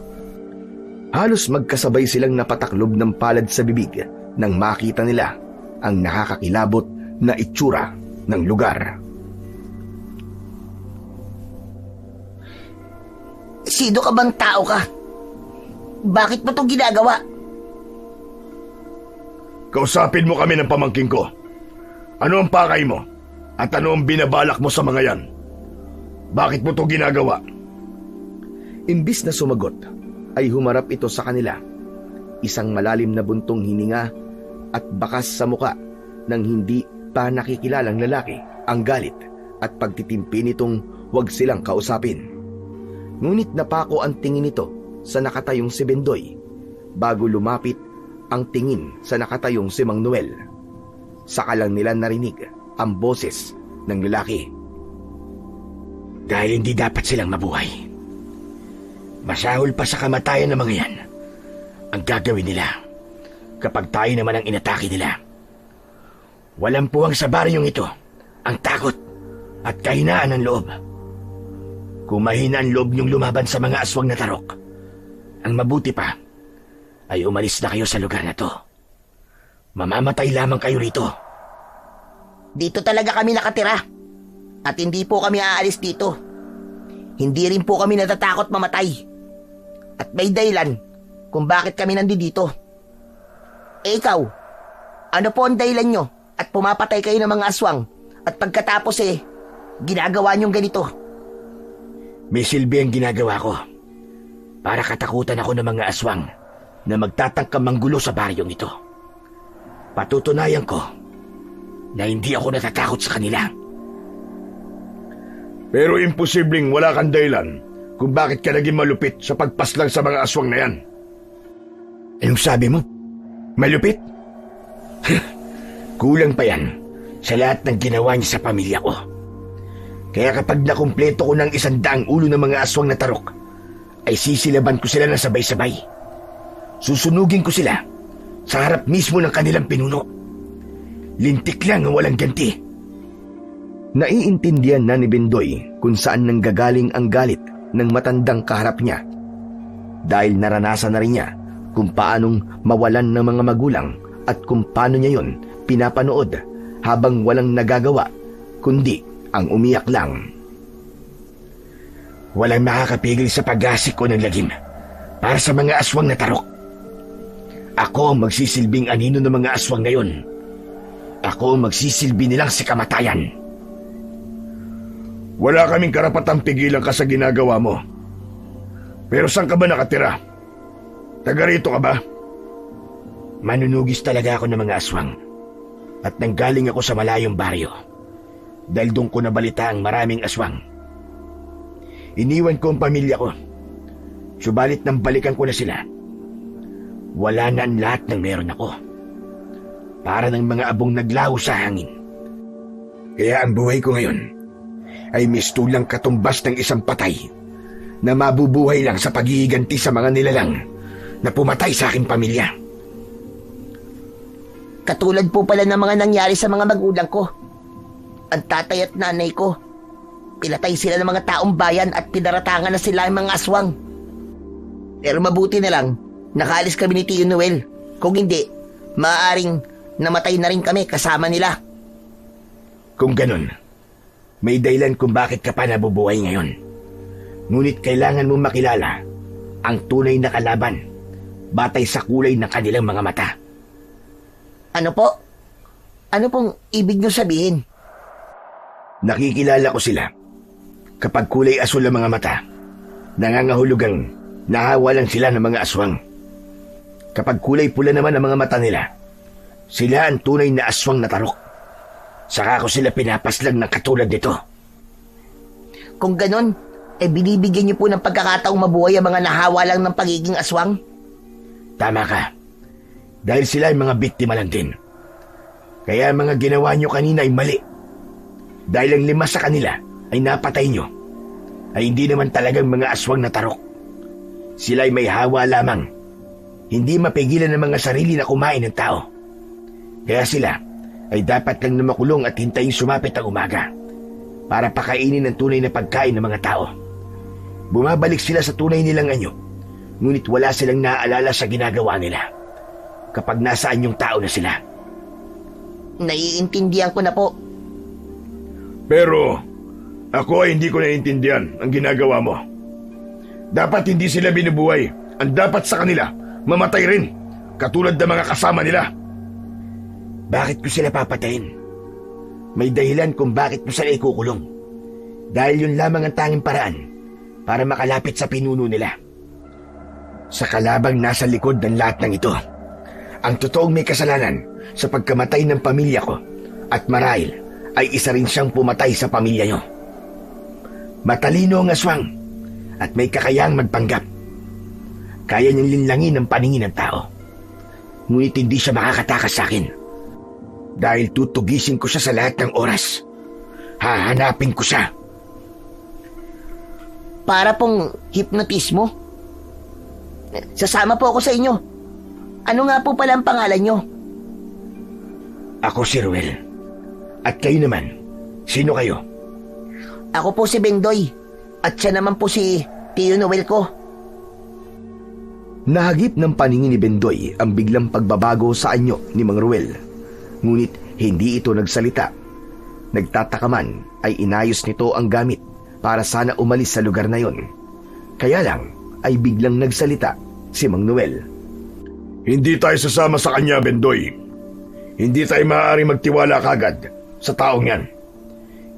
Halos magkasabay silang napataklob ng palad sa bibig nang makita nila ang nakakakilabot na itsura ng lugar. Sino ka bang tao ka? Bakit mo itong ginagawa? Kausapin mo kami ng pamangking ko. Ano ang pakay mo? At ano ang binabalak mo sa mga yan? Bakit mo ito ginagawa? Imbis na sumagot, ay humarap ito sa kanila. Isang malalim na buntong hininga at bakas sa muka ng hindi pa nakikilalang lalaki ang galit at pagtitimpi nitong huwag silang kausapin. Ngunit napako ang tingin nito sa nakatayong si Bendoy bago lumapit ang tingin sa nakatayong si Mang Noel. Saka lang nila narinig ang boses ng lalaki. Dahil hindi dapat silang mabuhay. Masahol pa sa kamatayan ng mga yan ang gagawin nila kapag tayo naman ang inatake nila. Walang puwang sa baryong ito ang takot at kahinaan ng loob. Kung mahina ang loob niyong lumaban sa mga aswang na tarok, ang mabuti pa ay umalis na kayo sa lugar na to. Mamamatay lamang kayo rito. Dito talaga kami nakatira. At hindi po kami aalis dito. Hindi rin po kami natatakot mamatay. At may dahilan kung bakit kami nandito. Eh ikaw, ano po ang dahilan nyo at pumapatay kayo ng mga aswang at pagkatapos ginagawa nyong ganito? May silbi ang ginagawa ko para katakutan ako ng mga aswang na magtatangkang manggulo sa baryong ito. Patutunayan ko na hindi ako natatakot sa kanila. Pero imposibleng wala kang dahilan kung bakit ka naging malupit sa pagpaslang sa mga aswang na yan. Anong sabi mo? Malupit? Kulang pa yan sa lahat ng ginawa niya sa pamilya ko. Kaya kapag nakumpleto ko ng 100 ulo ng mga aswang na tarok, ay sisilaban ko sila na sabay-sabay. Susunugin ko sila sa harap mismo ng kanilang pinuno. Lintik lang ang walang ganti. Naiintindihan na ni Bendoy kung saan nanggagaling ang galit ng matandang kaharap niya. Dahil naranasan na rin niya kung paanong mawalan ng mga magulang at kung paano niya yon pinapanood habang walang nagagawa kundi ang umiyak lang. Walang makakapigil sa pag-asik ko ng lagim para sa mga aswang na tarok. Ako ang magsisilbing anino ng mga aswang ngayon. Ako ang magsisilbi nilang si kamatayan. Wala kaming karapatang pigilan ka sa ginagawa mo. Pero saan ka ba nakatira? Taga rito ka ba? Manunugis talaga ako ng mga aswang. At nanggaling ako sa malayong baryo. Dahil doon ko nabalita ang maraming aswang. Iniwan ko ang pamilya ko. Subalit nang balikan ko na sila, wala na ang lahat ng meron ako. Para ng mga abong naglaho sa hangin. Kaya ang buhay ko ngayon ay mistulang katumbas ng isang patay na mabubuhay lang sa paghihiganti sa mga nilalang na pumatay sa aking pamilya. Katulad po pala ng mga nangyari sa mga magulang ko. Ang tatay at nanay ko, pinatay sila ng mga taong bayan at pinaratangan na sila ng mga aswang. Pero mabuti na lang, nakaalis kami ni Tio Noel. Kung hindi, maaaring namatay na rin kami kasama nila. Kung ganun, may dahilan kung bakit ka pa nabubuhay ngayon. Ngunit kailangan mong makilala ang tunay na kalaban batay sa kulay ng kanilang mga mata. Ano po? Ano pong ibig niyo sabihin? Nakikilala ko sila. Kapag kulay asul ang mga mata, nangangahulugang nahawalan sila ng mga aswang. Kapag kulay pula naman ang mga mata nila, sila ang tunay na aswang na tarok. Saka ko sila pinapaslang ng katulad nito. Kung ganon, binibigyan niyo po ng pagkakataong mabuhay ang mga nahawa lang ng pagiging aswang? Tama ka. Dahil sila ay mga biktima lang din. Kaya ang mga ginawa nyo kanina ay mali. Dahil ang 5 sa kanila ay napatay nyo, ay hindi naman talagang mga aswang na tarok. Sila ay may hawa lamang. Hindi mapigilan ng mga sarili na kumain ng tao. Kaya sila ay dapat lang na makulong at hintayin sumapit ang umaga para pakainin ang tunay na pagkain ng mga tao. Bumabalik sila sa tunay nilang anyo, ngunit wala silang naaalala sa ginagawa nila kapag nasaan yung tao na sila. Naiintindihan ko na po. Pero ako ay hindi ko naiintindihan ang ginagawa mo. Dapat hindi sila binubuhay. Ang dapat sa kanila, mamatay rin, katulad ng mga kasama nila. Bakit ko sila papatayin? May dahilan kung bakit mo sila ikukulong. Dahil yun lamang ang tanging paraan para makalapit sa pinuno nila. Sa kalabang nasa likod ng lahat ng ito, ang totoong may kasalanan sa pagkamatay ng pamilya ko at marahil ay isa rin siyang pumatay sa pamilya nyo. Matalino ang aswang at may kakayang magpanggap. Kaya niyang linlangin ang paningin ng tao. Ngunit hindi siya makakatakas sa akin. Dahil tutugisin ko siya sa lahat ng oras. Hahanapin ko siya. Para pong hipnotismo? Sasama po ako sa inyo. Ano nga po pala ang pangalan nyo? Ako si Ruel. At kayo naman, sino kayo? Ako po si Bendoy. At siya naman po si Tio Noel ko. Nahagip ng paningin ni Bendoy ang biglang pagbabago sa anyo ni Mang Ruel. Ngunit hindi ito nagsalita. Nagtataka man ay inayos nito ang gamit para sana umalis sa lugar na yon. Kaya lang ay biglang nagsalita si Mang Noel. Hindi tayo sasama sa kanya, Bendoy. Hindi tayo maaari magtiwala kagad sa taong yan.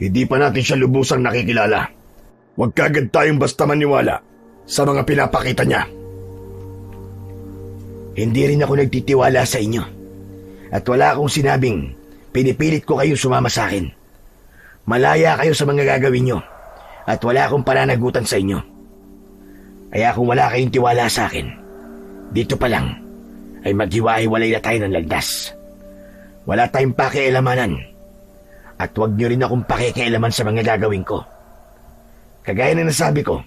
Hindi pa natin siya lubusang nakikilala. Huwag kagad tayong basta maniwala sa mga pinapakita niya. Hindi rin ako nagtitiwala sa inyo. At wala akong sinabing pinipilit ko kayong sumama sa akin. Malaya kayo sa mga gagawin nyo at wala akong pananagutan sa inyo. Kaya kung wala kayong tiwala sa akin, dito pa lang ay maghiwa-hiwalay na tayo ng landas. Wala tayong pakialamanan at huwag nyo rin akong pakikialaman sa mga gagawin ko. Kagaya na nasabi ko,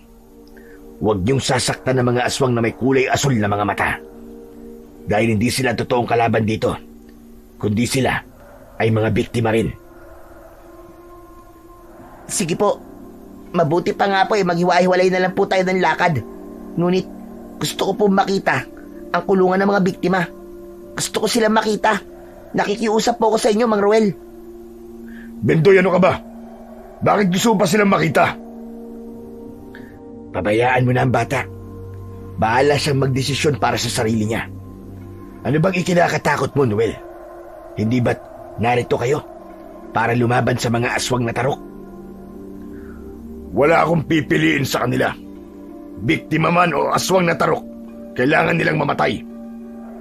huwag nyong sasaktan ng mga aswang na may kulay asul na mga mata. Dahil hindi sila totoong kalaban dito, kundi sila ay mga biktima rin. Sige po, mabuti pa nga po maghiwa-hiwalay na lang po tayo ng lakad. Ngunit gusto ko po makita ang kulungan ng mga biktima. Gusto ko silang makita. Nakikiusap po ako sa inyo, Mang Ruel. Bendoy, ano ka ba? Bakit gusto mo pa silang makita? Pabayaan mo na ang bata. Bahala siyang magdesisyon para sa sarili niya. Ano bang ikinakatakot mo, Noel? Hindi ba't narito kayo para lumaban sa mga aswang na tarok? Wala akong pipiliin sa kanila. Biktima man o aswang na tarok, kailangan nilang mamatay.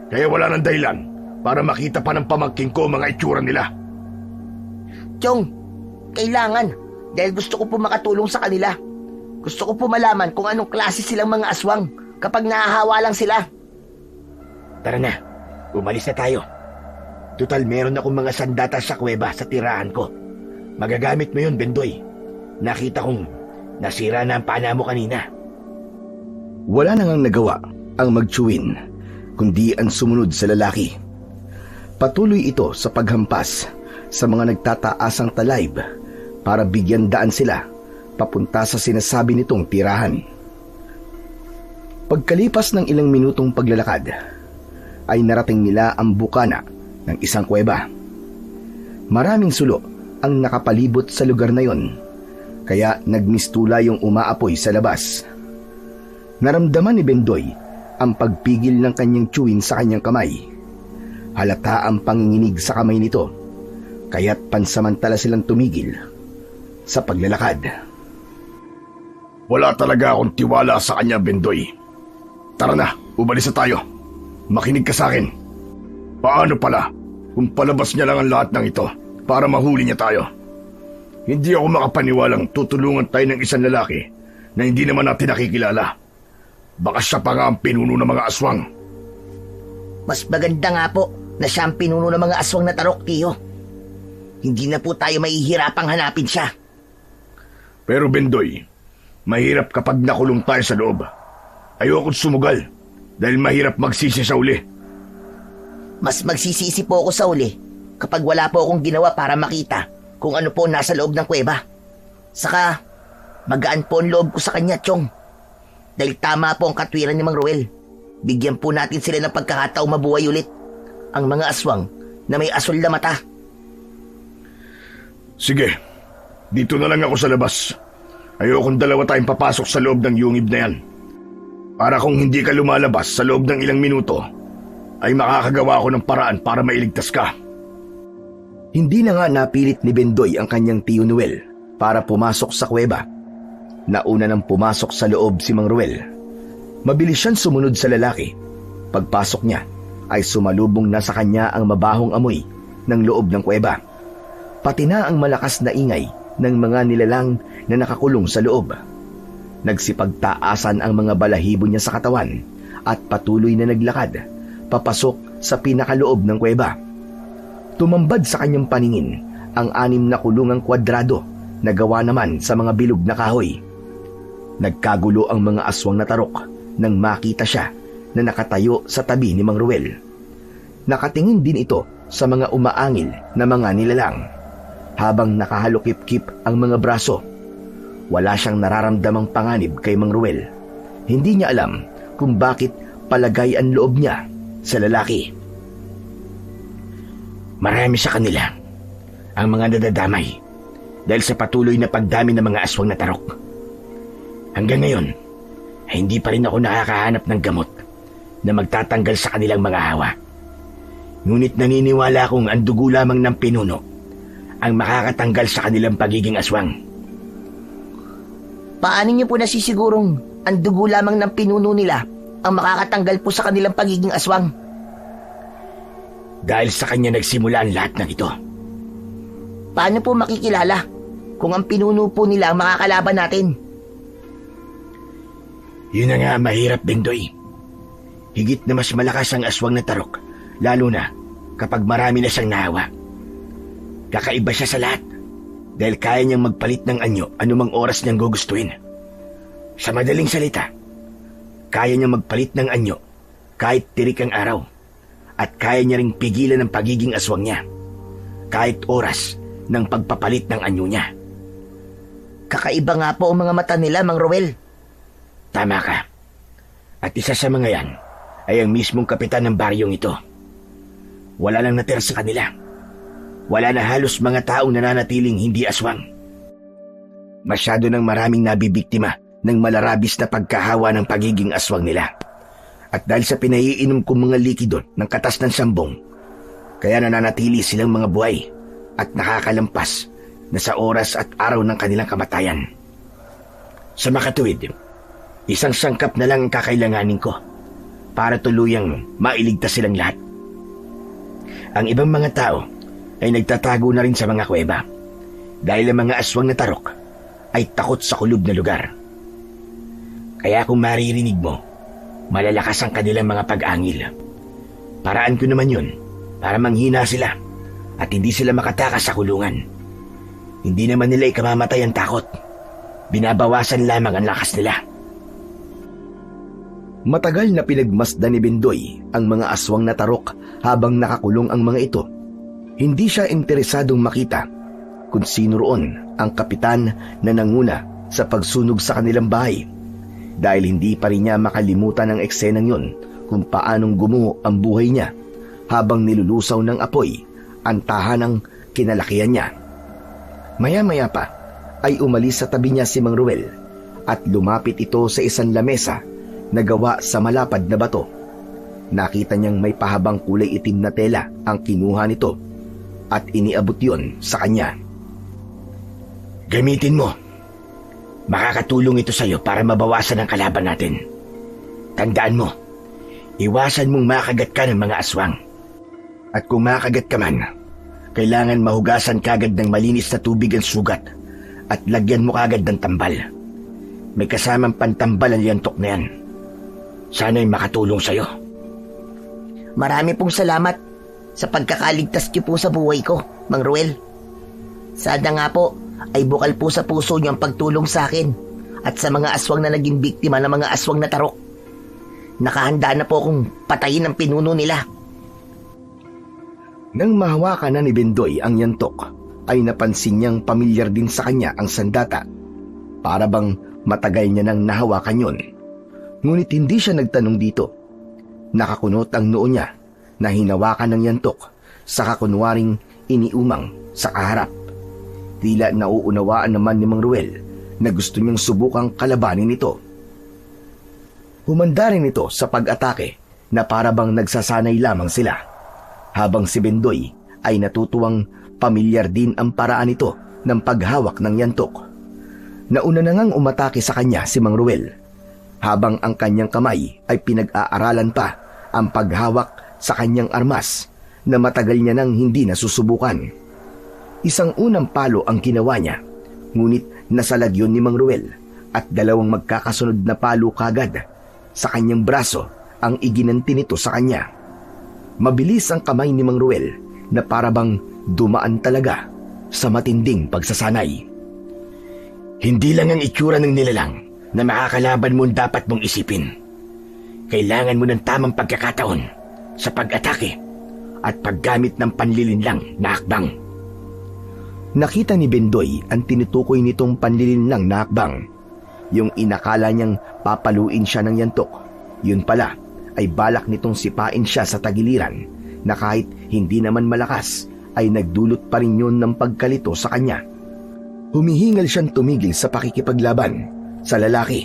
Kaya wala nang dahilan para makita pa ng pamangking ko mga itsura nila. Chong, kailangan. Dahil gusto ko po makatulong sa kanila. Gusto ko po malaman kung anong klase silang mga aswang kapag nahahawa lang sila. Tara na, umalis na tayo. Tutal meron akong mga sandata sa kuweba sa tirahan ko. Magagamit mo yun, Bendoy. Nakita kong nasira na ang pana mo kanina. Wala na ngang nagawa ang magtsuwin, kundi ang sumunod sa lalaki. Patuloy ito sa paghampas sa mga nagtataasang talayb para bigyan daan sila papunta sa sinasabi nitong tirahan. Pagkalipas ng ilang minutong paglalakad, ay narating nila ang bukana ng isang kuweba. Maraming sulo ang nakapalibot sa lugar na yon, kaya nagmistula yung umaapoy sa labas. Naramdaman ni Bendoy ang pagpigil ng kanyang tsuwin sa kanyang kamay. Halata ang panginginig sa kamay nito, kaya't pansamantala silang tumigil sa paglalakad. Wala talaga akong tiwala sa kanya, Bendoy. Tara na, umalis na tayo. Makinig ka sa akin. Paano pala kung palabas niya lang ang lahat ng ito para mahuli niya tayo? Hindi ako makapaniwalang tutulungan tayo ng isang lalaki na hindi naman natin nakikilala. Baka siya pa nga ang pinuno ng mga aswang. Mas maganda nga po na siya ang pinuno ng mga aswang na tarok, Tiyo. Hindi na po tayo mahihirapang hanapin siya. Pero Bendoy, mahirap kapag nakulong tayo sa loob. Ayokong sumugal dahil mahirap magsisi sa uli. Mas magsisisi po ako sa uli kapag wala po akong ginawa para makita kung ano po nasa loob ng kuweba. Saka, magaan po ang loob ko sa kanya, Chong. Dahil tama po ang katwiran ni Mang Ruel. Bigyan po natin sila ng pagkakataong mabuhay ulit. Ang mga aswang na may asul na mata. Sige, dito na lang ako sa labas. Ayokong dalawa tayong papasok sa loob ng yungib na yan. Para kung hindi ka lumalabas sa loob ng ilang minuto, ay makakagawa ako ng paraan para mailigtas ka. Hindi na nga napilit ni Bendoy ang kanyang tiyo Noel para pumasok sa kuweba. Nauna nang pumasok sa loob si Mang Ruel. Mabilis siyang sumunod sa lalaki. Pagpasok niya ay sumalubong na sa kanya ang mabahong amoy ng loob ng kuweba. Pati na ang malakas na ingay ng mga nilalang na nakakulong sa loob. Nagsipagtaasan ang mga balahibo niya sa katawan at patuloy na naglakad papasok sa pinakaloob ng kuweba. Tumambad sa kanyang paningin ang 6 na kulungang kwadrado na gawa naman sa mga bilog na kahoy. Nagkagulo ang mga aswang na tarok nang makita siya na nakatayo sa tabi ni Mang Ruel. Nakatingin din ito sa mga umaangil na mga nilalang. Habang nakahalukip-kip ang mga braso, wala siyang nararamdamang panganib kay Mang Ruel. Hindi niya alam kung bakit palagay ang loob niya sa lalaki. Marami sa kanila ang mga nadadamay dahil sa patuloy na pagdami ng mga aswang na tarok. Hanggang ngayon, ay hindi pa rin ako nakakahanap ng gamot na magtatanggal sa kanilang mga hawa. Ngunit naniniwala akong ang dugo lamang ng pinuno ang makakatanggal sa kanilang pagiging aswang. Paano niyo po nasisigurong ang dugo lamang ng pinuno nila ang makakatanggal po sa kanilang pagiging aswang? Dahil sa kanya nagsimula ang lahat ng ito. Paano po makikilala kung ang pinuno po nila ang makakalaban natin? Yun na nga mahirap, Bendoy. Higit na mas malakas ang aswang na tarok, lalo na kapag marami na siyang nahawa. Kakaiba siya sa lahat dahil kaya niyang magpalit ng anyo anumang oras niyang gugustuhin. Sa madaling salita, kaya niyang magpalit ng anyo kahit tirik ang araw at kaya niya ring pigilan ang pagiging aswang niya kahit oras ng pagpapalit ng anyo niya. Kakaiba nga po ang mga mata nila, Mang Ruel. Tama ka. At isa sa mga yan ay ang mismong kapitan ng baryong ito. Wala lang natira sa kanila. Wala na halos mga taong nananatiling hindi aswang. Masyado nang maraming nabibiktima ng malarabis na pagkahawa ng pagiging aswang nila. At dahil sa pinaiinom kong mga likido ng katas ng sambong, kaya nananatili silang mga buhay at nakakalampas na sa oras at araw ng kanilang kamatayan. Sa makatuwid, isang sangkap na lang ang kakailanganin ko para tuluyang mailigtas silang lahat. Ang ibang mga tao ay nagtatago na rin sa mga kuweba dahil ang mga aswang na tarok ay takot sa kulob na lugar. Kaya kung maririnig mo, malalakas ang kanilang mga pag-angil. Paraan ko naman yun para manghina sila at hindi sila makatakas sa kulungan. Hindi naman nila ikamamatay ang takot. Binabawasan lamang ang lakas nila. Matagal na pinagmasdan ni Bendoy ang mga aswang na tarok habang nakakulong ang mga ito. Hindi siya interesadong makita kung sino roon ang kapitan na nanguna sa pagsunog sa kanilang bahay, dahil hindi pa rin niya makalimutan ang eksenang yun kung paanong gumuho ang buhay niya habang nilulusaw ng apoy ang tahanang kinalakihan niya. Maya-maya pa ay umalis sa tabi niya si Mang Ruel at lumapit ito sa isang lamesa na gawa sa malapad na bato. Nakita niyang may pahabang kulay itim na tela ang kinuha nito at iniabot yon sa kanya. Gamitin mo. Makakatulong ito sa iyo para mabawasan ang kalaban natin. Tandaan mo, iwasan mong makagat ka ng mga aswang. At kung makagat ka man, kailangan mahugasan kagad ng malinis na tubig ang sugat at lagyan mo kagad ng tambal. May kasamang pantambal ang liantok na yan. Sana'y makatulong sa iyo. Marami pong salamat sa pagkakaligtas niyo po sa buhay ko, Mang Ruel. Sana nga po ay bukal po sa puso niyo ang pagtulong sa akin at sa mga aswang na naging biktima ng mga aswang na tarok. Nakahanda na po akong patayin ang pinuno nila. Nang mahawakan na ni Bendoy ang yantok, ay napansin niyang pamilyar din sa kanya ang sandata. Para bang matagal niya nang nahawakan yun. Ngunit hindi siya nagtanong dito. Nakakunot ang noo niya na hinawakan ng yantok sa kakunwaring iniumang sa kaharap. Tila nauunawaan naman ni Mang Ruel na gusto niyang subukang kalabanin ito. Humanda rin ito sa pag-atake na para bang nagsasanay lamang sila, habang si Bendoy ay natutuwang pamilyar din ang paraan nito ng paghawak ng yantok. Nauna na ngang umatake sa kanya si Mang Ruel, habang ang kanyang kamay ay pinag-aaralan pa ang paghawak sa kanyang armas na matagal niya nang hindi nasusubukan. Isang unang palo ang ginawa niya, ngunit nasalag yun ni Mang Ruel at dalawang magkakasunod na palo kagad sa kanyang braso ang iginanti nito sa kanya. Mabilis ang kamay ni Mang Ruel na parabang dumaan talaga sa matinding pagsasanay. Hindi lang ang itsura ng nilalang na makakalaban mo dapat mong isipin. Kailangan mo ng tamang pagkakataon sa pag-atake at paggamit ng panlilinlang na hakbang. Nakita ni Bendoy ang tinutukoy nitong panlilinlang na hakbang. Yung inakala niyang papaluin siya ng yantok, yun pala ay balak nitong sipain siya sa tagiliran na kahit hindi naman malakas ay nagdulot pa rin yun ng pagkalito sa kanya. Humihingal siyang tumigil sa pakikipaglaban sa lalaki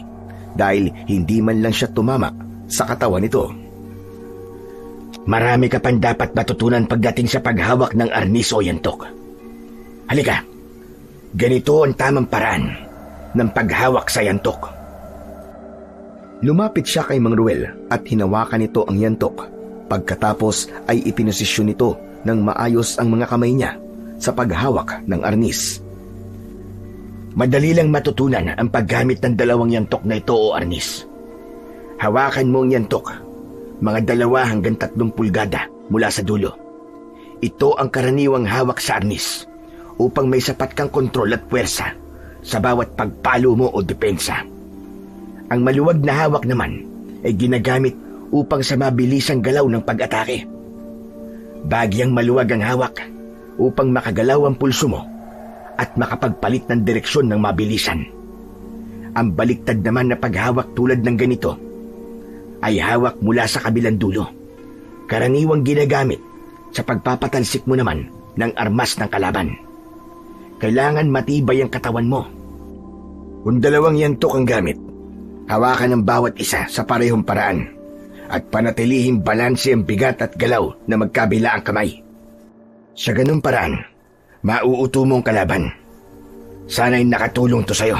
dahil hindi man lang siya tumama sa katawan nito. Marami ka pang dapat matutunan pagdating sa paghawak ng arnis o yantok. Halika, ganito ang tamang paraan ng paghawak sa yantok. Lumapit siya kay Mang Ruel at hinawakan nito ang yantok. Pagkatapos ay ipinosisyon nito ng maayos ang mga kamay niya sa paghawak ng arnis. Madali lang matutunan ang paggamit ng dalawang yantok na ito o arnis. Hawakan mo ang yantok, mga 2 hanggang 3 pulgada mula sa dulo. Ito ang karaniwang hawak sa arnis upang may sapat kang kontrol at puwersa sa bawat pagpalo mo o depensa. Ang maluwag na hawak naman ay ginagamit upang sa mabilisang galaw ng pag-atake. Bagyang maluwag ang hawak upang makagalaw ang pulso mo at makapagpalit ng direksyon ng mabilisan. Ang baliktad naman na paghawak tulad ng ganito ay hawak mula sa kabilang dulo. Karaniwang ginagamit sa pagpapatalsik mo naman ng armas ng kalaban. Kailangan matibay ang katawan mo. Kung 2 yantok ang gamit, hawakan ang bawat isa sa parehong paraan. at panatilihing balanse ang bigat at galaw na magkabila ang kamay. Sa ganung paraan, mauuto mo ang kalaban. Sana'y nakatulong to sa'yo.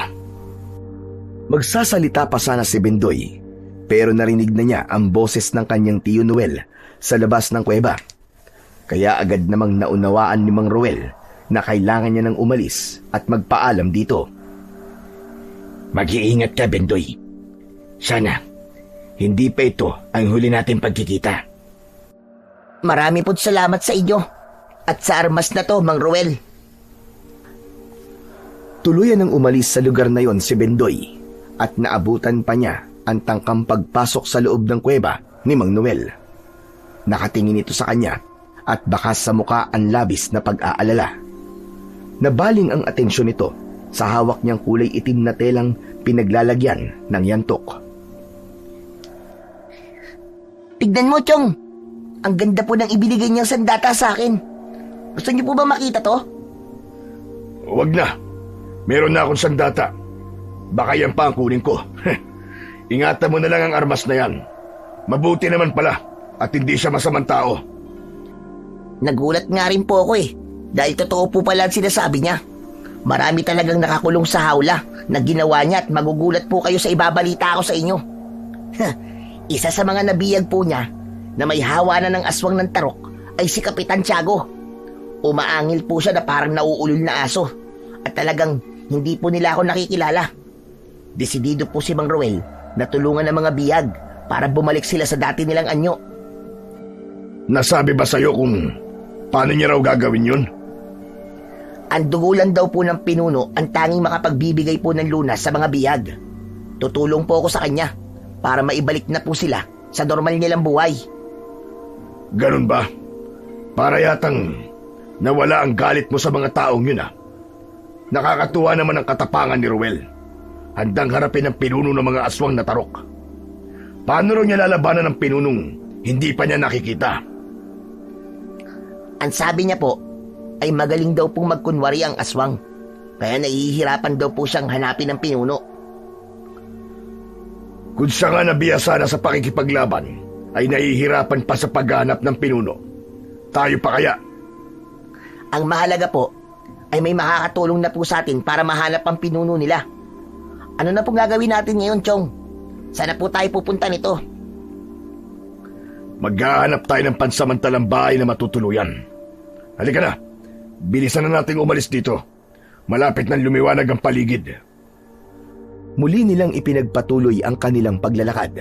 Magsasalita pa sana si Bendoy, pero narinig na niya ang boses ng kanyang tiyo Noel sa labas ng kuweba. Kaya agad namang naunawaan ni Mang Roel na kailangan niya nang umalis at magpaalam dito. Mag-iingat ka, Bendoy. Sana, hindi pa ito ang huli nating pagkikita. Marami po't salamat sa inyo. At sa armas na to, Mang Roel. Tuluyan nang umalis sa lugar na yon si Bendoy at naabutan pa niya ang tangkang pagpasok sa loob ng kuweba ni Mang Noel. Nakatingin ito sa kanya at bakas sa muka ang labis na pag-aalala. Nabaling ang atensyon nito sa hawak niyang kulay itim na telang pinaglalagyan ng yantok. Tignan mo, Chong. Ang ganda po ng ibinigay niyang sandata sa akin. Gusto niyo po ba makita to? Huwag na. Meron na akong sandata. Baka yan pa ang kunin ko. Ingatan mo na lang ang armas na yan. Mabuti naman pala at hindi siya masamang tao. Nagulat nga rin po ako dahil totoo po pala ang sinasabi niya. Marami talagang nakakulong sa hawla na ginawa niya at magugulat po kayo sa ibabalita ko sa inyo. Isa sa mga nabiyag po niya na may hawa na ng aswang ng tarok ay si Kapitan Tiago. Umaangil po siya na parang nauulol na aso at talagang hindi po nila ako nakikilala. Desidido po si Mang Roel na tulungan ng mga biyag para bumalik sila sa dati nilang anyo. Nasabi ba sa'yo kung paano niya raw gagawin yun? Ang dugulan daw po ng pinuno ang tanging makapagbibigay po ng lunas sa mga biyag. Tutulong po ako sa kanya para maibalik na po sila sa normal nilang buhay. Ganun ba? Para yatang nawala ang galit mo sa mga taong yun. Nakakatuwa naman ang katapangan ni Roel. Handang harapin ang pinuno ng mga aswang na tarok. Paano raw niya lalabanan ng pinunong hindi pa niya nakikita? Ang sabi niya po ay magaling daw pong magkunwari ang aswang. Kaya nahihirapan daw po siyang hanapin ng pinuno. Kung siya nga nabiyasa na sa pakikipaglaban, ay nahihirapan pa sa paghanap ng pinuno. Tayo pa kaya? Ang mahalaga po ay may makakatulong na po sa atin para mahanap ang pinuno nila. Ano na pong gagawin natin ngayon, Chong? Sana po tayo pupunta nito. Maghahanap tayo ng pansamantalang bahay na matutuluyan. Halika na, bilisan na nating umalis dito. Malapit nang lumiwanag ang paligid. Muli nilang ipinagpatuloy ang kanilang paglalakad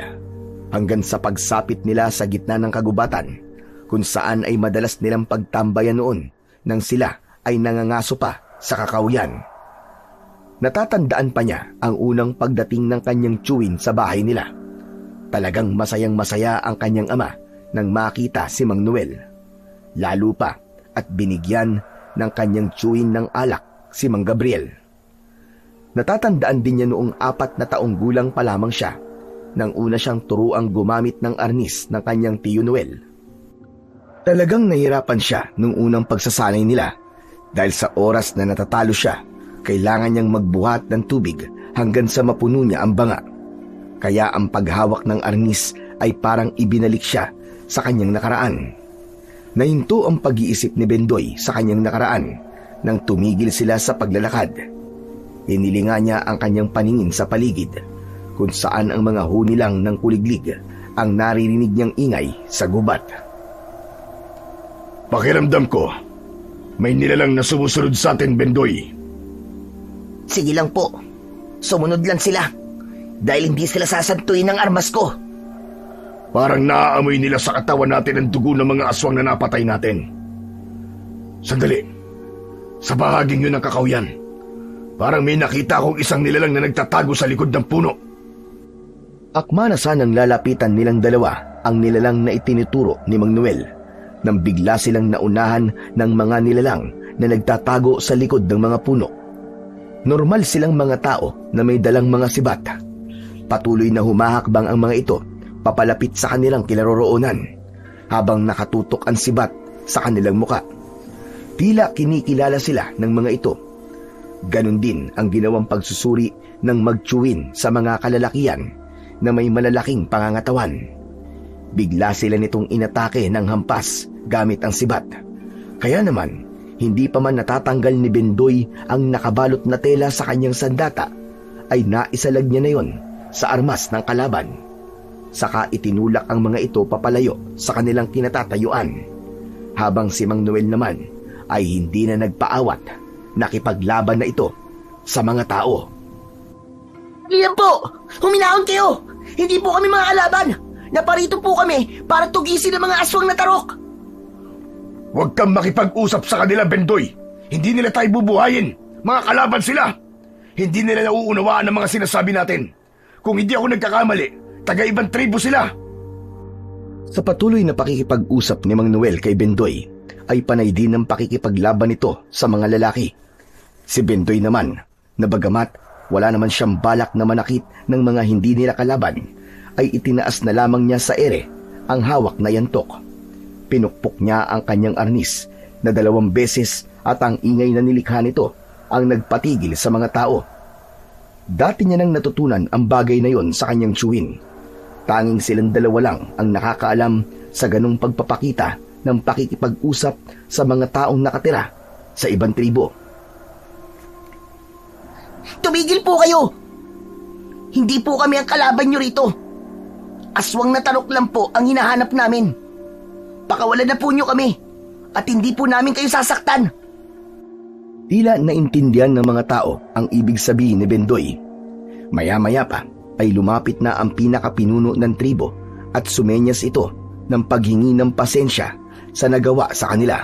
hanggang sa pagsapit nila sa gitna ng kagubatan kung saan ay madalas nilang pagtambayan noon nang sila ay nangangaso pa sa kakawyan. Natatandaan pa niya ang unang pagdating ng kanyang tiyuhin sa bahay nila. Talagang masayang masaya ang kanyang ama nang makita si Mang Noel. Lalo pa at binigyan ng kanyang tiyuhin ng alak si Mang Gabriel. Natatandaan din niya noong 4 na taong gulang pa lamang siya nang una siyang turuang gumamit ng arnis ng kanyang tiyo Noel. Talagang nahirapan siya nung unang pagsasanay nila dahil sa oras na natatalo siya, kailangan niyang magbuhat ng tubig hanggang sa mapuno niya ang banga. Kaya ang paghawak ng arnis ay parang ibinalik siya sa kanyang nakaraan. Nahinto ang pag-iisip ni Bendoy sa kanyang nakaraan nang tumigil sila sa paglalakad. Hinilinga niya ang kanyang paningin sa paligid kung saan ang mga huni lang ng kuliglig ang naririnig niyang ingay sa gubat. Pakiramdam ko, may nilalang na sumusunod sa atin, Bendoy. Sige lang po, sumunod lang sila dahil hindi sila sasantuin ng armas ko. Parang naaamoy nila sa katawan natin ang dugo ng mga aswang na napatay natin. Sandali, sa bahaging yun ng kakawyan, parang may nakita akong isang nilalang na nagtatago sa likod ng puno. Akma na sanang lalapitan nilang dalawa ang nilalang na itinuturo ni Mang Noel nang bigla silang naunahan ng mga nilalang na nagtatago sa likod ng mga puno. Normal silang mga tao na may dalang mga sibat. Patuloy na humahakbang ang mga ito papalapit sa kanilang kinaroroonan habang nakatutok ang sibat sa kanilang muka. Tila kinikilala sila ng mga ito. Ganon din ang ginawang pagsusuri ng magtiyuhin sa mga kalalakian na may malalaking pangangatawan. Bigla sila nitong inatake ng hampas gamit ang sibat. Kaya naman, hindi pa man natatanggal ni Bendoy ang nakabalot na tela sa kanyang sandata, ay naisalag niya na yon sa armas ng kalaban. Saka itinulak ang mga ito papalayo sa kanilang kinatatayuan, habang si Mang Noel naman ay hindi na nagpaawat, nakipaglaban na ito sa mga tao. Iyan po! Huminahon kayo! Hindi po kami mga kalaban! Naparito po kami para tugisin ang mga aswang na tarok! Huwag kang makipag-usap sa kanila, Bendoy. Hindi nila tayo bubuhayin. Mga kalaban sila. Hindi nila nauunawaan ang mga sinasabi natin. Kung hindi ako nagkakamali, taga-ibang tribo sila. Sa patuloy na pakikipag-usap ni Mang Noel kay Bendoy, ay panay din ang pakikipaglaban nito sa mga lalaki. Si Bendoy naman, na bagamat wala naman siyang balak na manakit ng mga hindi nila kalaban, ay itinaas na lamang niya sa ere ang hawak na yantok. Pinukpok niya ang kanyang arnis na 2 beses at ang ingay na nilikha nito ang nagpatigil sa mga tao. Dati niya nang natutunan ang bagay na yon sa kanyang tiyuhin. Tanging silang 2 lang ang nakakaalam sa ganong pagpapakita ng pakikipag-usap sa mga taong nakatira sa ibang tribo. Tumigil po kayo! Hindi po kami ang kalaban nyo rito. Aswang na tarok lang po ang hinahanap namin. Pakawalan na po nyo kami at hindi po namin kayo sasaktan. Tila naintindihan ng mga tao ang ibig sabihin ni Bendoy. Maya-maya pa ay lumapit na ang pinakapinuno ng tribo at sumenyas ito ng paghingi ng pasensya sa nagawa sa kanila.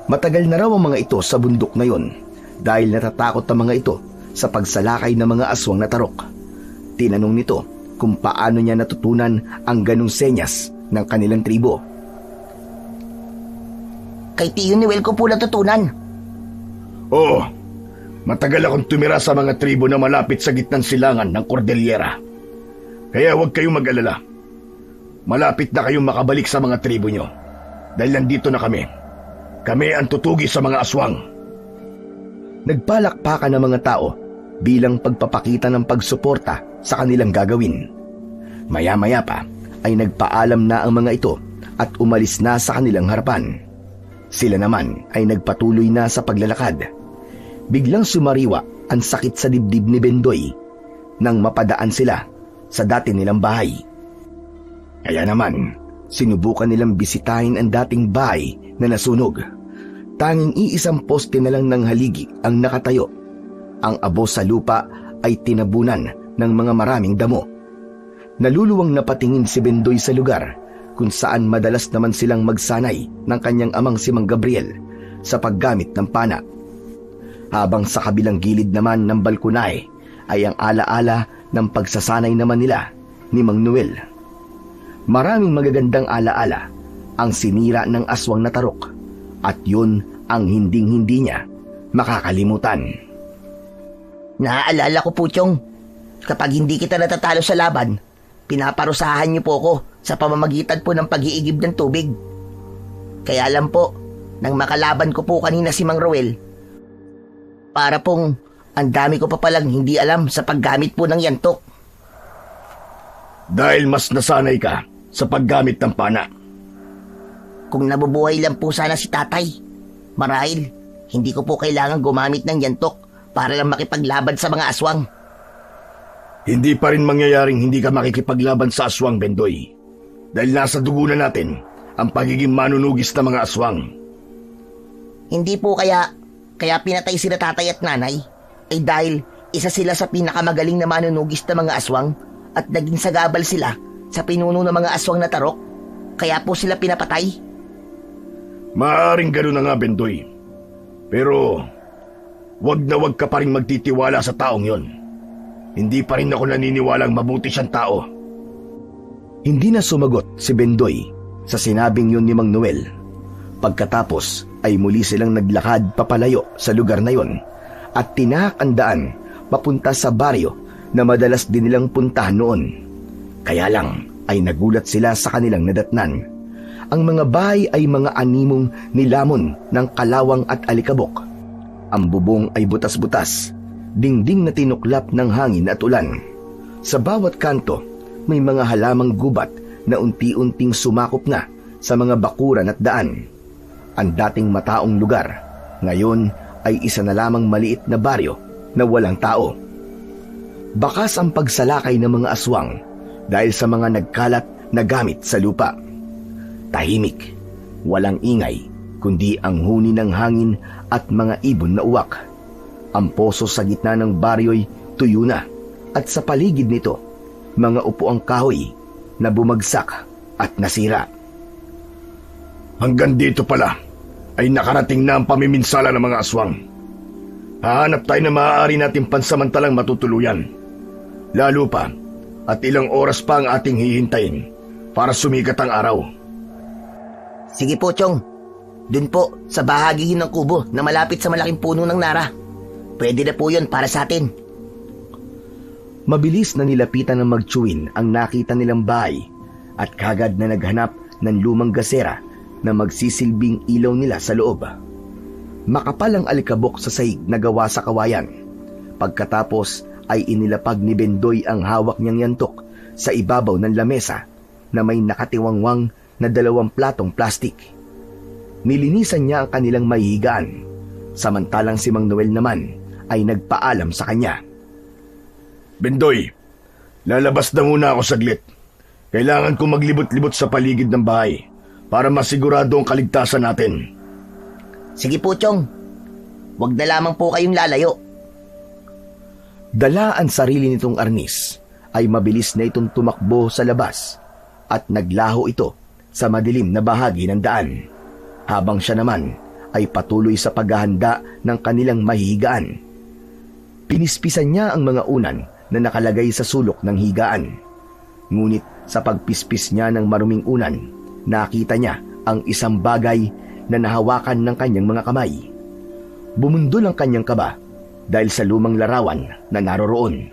Matagal na raw ang mga ito sa bundok na yon dahil natatakot ang mga ito sa pagsalakay ng mga aswang na tarok. Tinanong nito kung paano niya natutunan ang ganong senyas ng kanilang tribo. Kay Tiyo Noel ko po natutunan. Oo, matagal akong tumira sa mga tribo na malapit sa gitnang silangan ng Cordillera. Kaya huwag kayong mag-alala. Malapit na kayong makabalik sa mga tribo nyo. Dahil nandito na kami. Kami ang tutugi sa mga aswang. Nagpalakpakan ng mga tao bilang pagpapakita ng pagsuporta sa kanilang gagawin. Maya-maya pa ay nagpaalam na ang mga ito at umalis na sa kanilang harapan. Sila naman ay nagpatuloy na sa paglalakad. Biglang sumariwa ang sakit sa dibdib ni Bendoy nang mapadaan sila sa dati nilang bahay. Kaya naman, sinubukan nilang bisitahin ang dating bahay na nasunog. Tanging iisang poste na lang ng haligi ang nakatayo. Ang abo sa lupa ay tinabunan ng mga maraming damo. Naluluwang napatingin si Bendoy sa lugar kung saan madalas naman silang magsanay ng kanyang amang si Mang Gabriel sa paggamit ng pana. Habang sa kabilang gilid naman ng balkonahe ay ang alaala ng pagsasanay naman nila ni Mang Noel. Maraming magagandang alaala ang sinira ng aswang na tarok at yun ang hinding-hindi niya makakalimutan. Naaalala ko po, Chong. Kapag hindi kita natatalo sa laban, pinaparusahan niyo po ako sa pamamagitan po ng pag-iigib ng tubig. Kaya lang po, nang makalaban ko po kanina si Mang Roel, para pong ang dami ko pa palang hindi alam sa paggamit po ng yantok. Dahil mas nasanay ka sa paggamit ng pana. Kung nabubuhay lang po sana si tatay, marahil hindi ko po kailangan gumamit ng yantok para lang makipaglaban sa mga aswang. Hindi pa rin mangyayaring hindi ka makikipaglaban sa aswang, Bendoy. Dahil nasa dugo na natin ang pagiging manunugis ng mga aswang. Hindi po kaya pinatay sila tatay at nanay ay dahil isa sila sa pinakamagaling na manunugis ng mga aswang at naging sagabal sila sa pinuno ng mga aswang na tarok. Kaya po sila pinapatay. Maaaring gano'n na nga, Bendoy. Pero wag na wag ka pa rin magtitiwala sa taong yon. Hindi pa rin ako naniniwalang mabuti siyang tao. Hindi na sumagot si Bendoy sa sinabing yun ni Mang Noel. Pagkatapos ay muli silang naglakad papalayo sa lugar na yon at tinahak ang daan papunta sa baryo na madalas din nilang puntahan noon. Kaya lang ay nagulat sila sa kanilang nadatnan. Ang mga bahay ay mga animong nilamon ng kalawang at alikabok. Ang bubong ay butas-butas, dingding na tinuklap ng hangin at ulan. Sa bawat kanto, may mga halamang gubat na unti-unting sumakop na sa mga bakuran at daan. Ang dating mataong lugar, ngayon ay isa na lamang maliit na baryo na walang tao. Bakas ang pagsalakay ng mga aswang dahil sa mga nagkalat na gamit sa lupa. Tahimik, walang ingay, kundi ang huni ng hangin at mga ibon na uwak. Ang poso sa gitna ng baryo'y tuyo na at sa paligid nito, mga upuang kahoy na bumagsak at nasira. Hanggang dito pala ay nakarating na ang pamiminsala ng mga aswang. Hahanap tayo na maaari natin pansamantalang matutuluyan. Lalo pa at ilang oras pa ang ating hihintayin para sumikat ang araw. Sige po, Chong. Dun po, sa bahagi ng kubo na malapit sa malaking puno ng nara. Pwede na po yun para sa atin. Mabilis na nilapitan ng magtsuwin ang nakita nilang bahay at kagad na naghanap ng lumang gasera na magsisilbing ilaw nila sa loob. Makapal ang alikabok sa sahig na gawa sa kawayan. Pagkatapos ay inilapag ni Bendoy ang hawak niyang yantok sa ibabaw ng lamesa na may nakatiwangwang na 2 platong plastik. Nilinisan niya ang kanilang mahihigaan, samantalang si Mang Noel naman ay nagpaalam sa kanya. Bendoy, lalabas na muna ako saglit. Kailangan ko maglibot-libot sa paligid ng bahay para masigurado ang kaligtasan natin. Sige po, Chong. Huwag na lamang po kayong lalayo. Dala ang sarili nitong arnis ay mabilis na itong tumakbo sa labas at naglaho ito sa madilim na bahagi ng daan, habang siya naman ay patuloy sa paghahanda ng kanilang mahihigaan. Pinispisan niya ang mga unan na nakalagay sa sulok ng higaan. Ngunit sa pagpispis niya ng maruming unan, nakita niya ang isang bagay na nahawakan ng kanyang mga kamay. Bumundol ang kanyang kaba dahil sa lumang larawan na naroroon.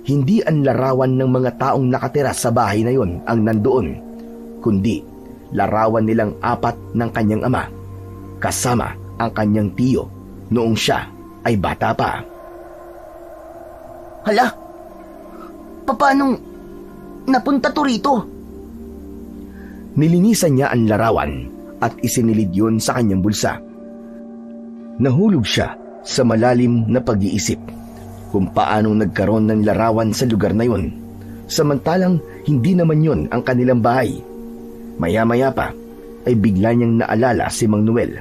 Hindi ang larawan ng mga taong nakatira sa bahay na yon ang nandoon, kundi larawan nilang 4 ng kanyang ama, kasama ang kanyang tiyo noong siya ay bata pa. Hala, paanong napunta to rito? Nilinisan niya ang larawan at isinilid yun sa kanyang bulsa. Nahulog siya sa malalim na pag-iisip kung paanong nagkaroon ng larawan sa lugar na yun, samantalang hindi naman yun ang kanilang bahay. Maya-maya pa ay bigla niyang naalala si Mang Noel.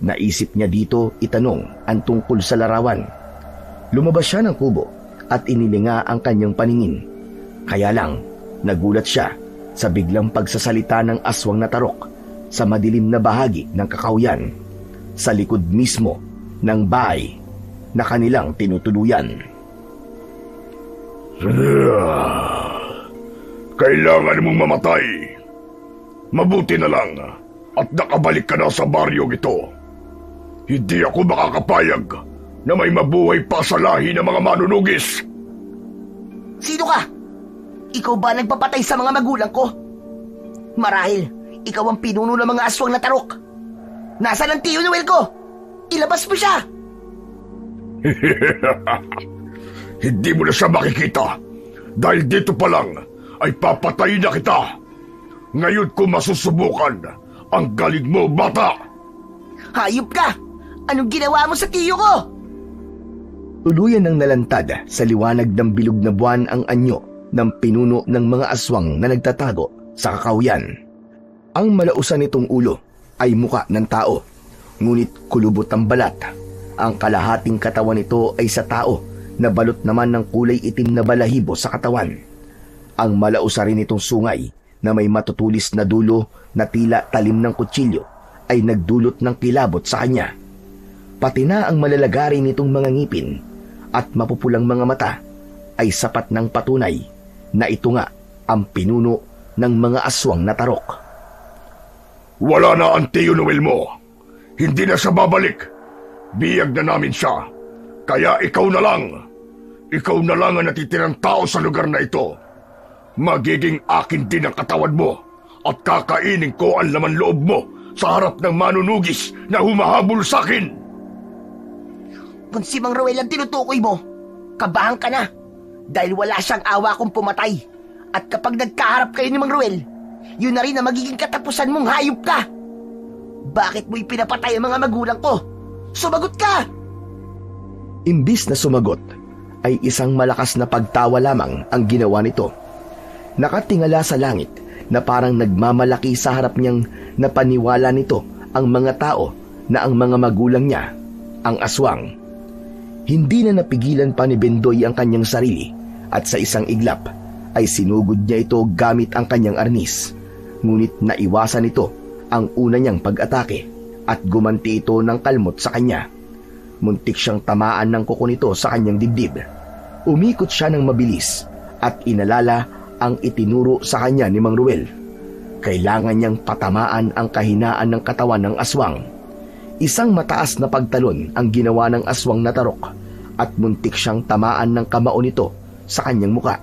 Naisip niya dito itanong ang tungkol sa larawan. Lumabas siya ng kubo at inilinga ang kanyang paningin. Kaya lang, nagulat siya sa biglang pagsasalita ng aswang na tarok sa madilim na bahagi ng kakauyan, sa likod mismo ng bahay na kanilang tinutuluyan. Kailangan mong mamatay. Mabuti na lang at nakabalik ka na sa baryong ito. Hindi ako makakapayag na may mabuhay pa sa lahi ng mga manunugis. Sino ka? Ikaw ba nagpapatay sa mga magulang ko? Marahil, ikaw ang pinuno ng mga aswang na tarok. Nasaan ang tiyo Noel ko? Ilabas mo siya! Hindi mo na siya makikita dahil dito pa lang ay papatayin na kita. Ngayon ko masusubukan ang galing mo, bata! Hayop ka! Anong ginawa mo sa tiyo ko? Tuluyan ng nalantad sa liwanag ng bilog na buwan ang anyo ng pinuno ng mga aswang na nagtatago sa kakauyan. Ang malausan nitong ulo ay muka ng tao, ngunit kulubot ang balat. Ang kalahating katawan nito ay sa tao na balot naman ng kulay itim na balahibo sa katawan. Ang malausa rin nitong sungay na may matutulis na dulo na tila talim ng kutsilyo ay nagdulot ng kilabot sa kanya. Pati na ang malalagari nitong mga ngipin at mapupulang mga mata ay sapat ng patunay na ito nga ang pinuno ng mga aswang na tarok. Wala na ang tiyo Noel mo. Hindi na siya babalik. Biyag na namin siya. Kaya ikaw na lang. Ikaw na lang ang natitirang tao sa lugar na ito. Magiging akin din ang katawan mo at kakainin ko ang laman loob mo sa harap ng manunugis na humahabol sa akin. Kung si Mang Roel ang tinutukoy mo, kabahan ka na dahil wala siyang awa kung pumatay At kapag nagkaharap kayo ni Mang Ruel, yun na rin ang magiging katapusan mong hayop ka. Bakit mo ipinapatay ang mga magulang ko? Sumagot ka! Imbis na sumagot, ay isang malakas na pagtawa lamang ang ginawa nito. Nakatingala sa langit na parang nagmamalaki sa harap niyang napaniwala nito ang mga tao na ang mga magulang niya, ang aswang. Hindi na napigilan pa ni Bendoy ang kanyang sarili at sa isang iglap ay sinugod niya ito gamit ang kanyang arnis. Ngunit naiwasan nito ang una niyang pag-atake at gumanti ito ng kalmot sa kanya. Muntik siyang tamaan ng kuko nito sa kanyang dibdib. Umikot siya ng mabilis at inalala ang itinuro sa kanya ni Mang Ruel. Kailangan niyang patamaan ang kahinaan ng katawan ng aswang. Isang mataas na pagtalon ang ginawa ng aswang na tarok at muntik siyang tamaan ng kamao nito sa kanyang muka.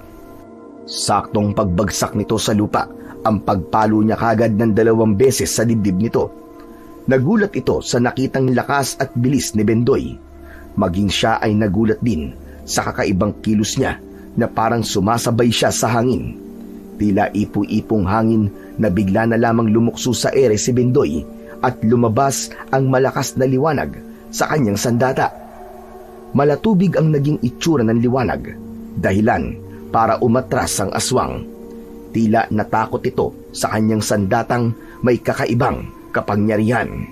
Saktong pagbagsak nito sa lupa, ang pagpalo niya kagad ng 2 beses sa dibdib nito. Nagulat ito sa nakitang lakas at bilis ni Bendoy. Maging siya ay nagulat din sa kakaibang kilos niya na parang sumasabay siya sa hangin. Tila ipo-ipong hangin na bigla na lamang lumukso sa ere si Bendoy at lumabas ang malakas na liwanag sa kanyang sandata. Malatubig ang naging itsura ng liwanag, dahilan para umatras ang aswang. Tila natakot ito sa kanyang sandatang may kakaibang kapangyarihan.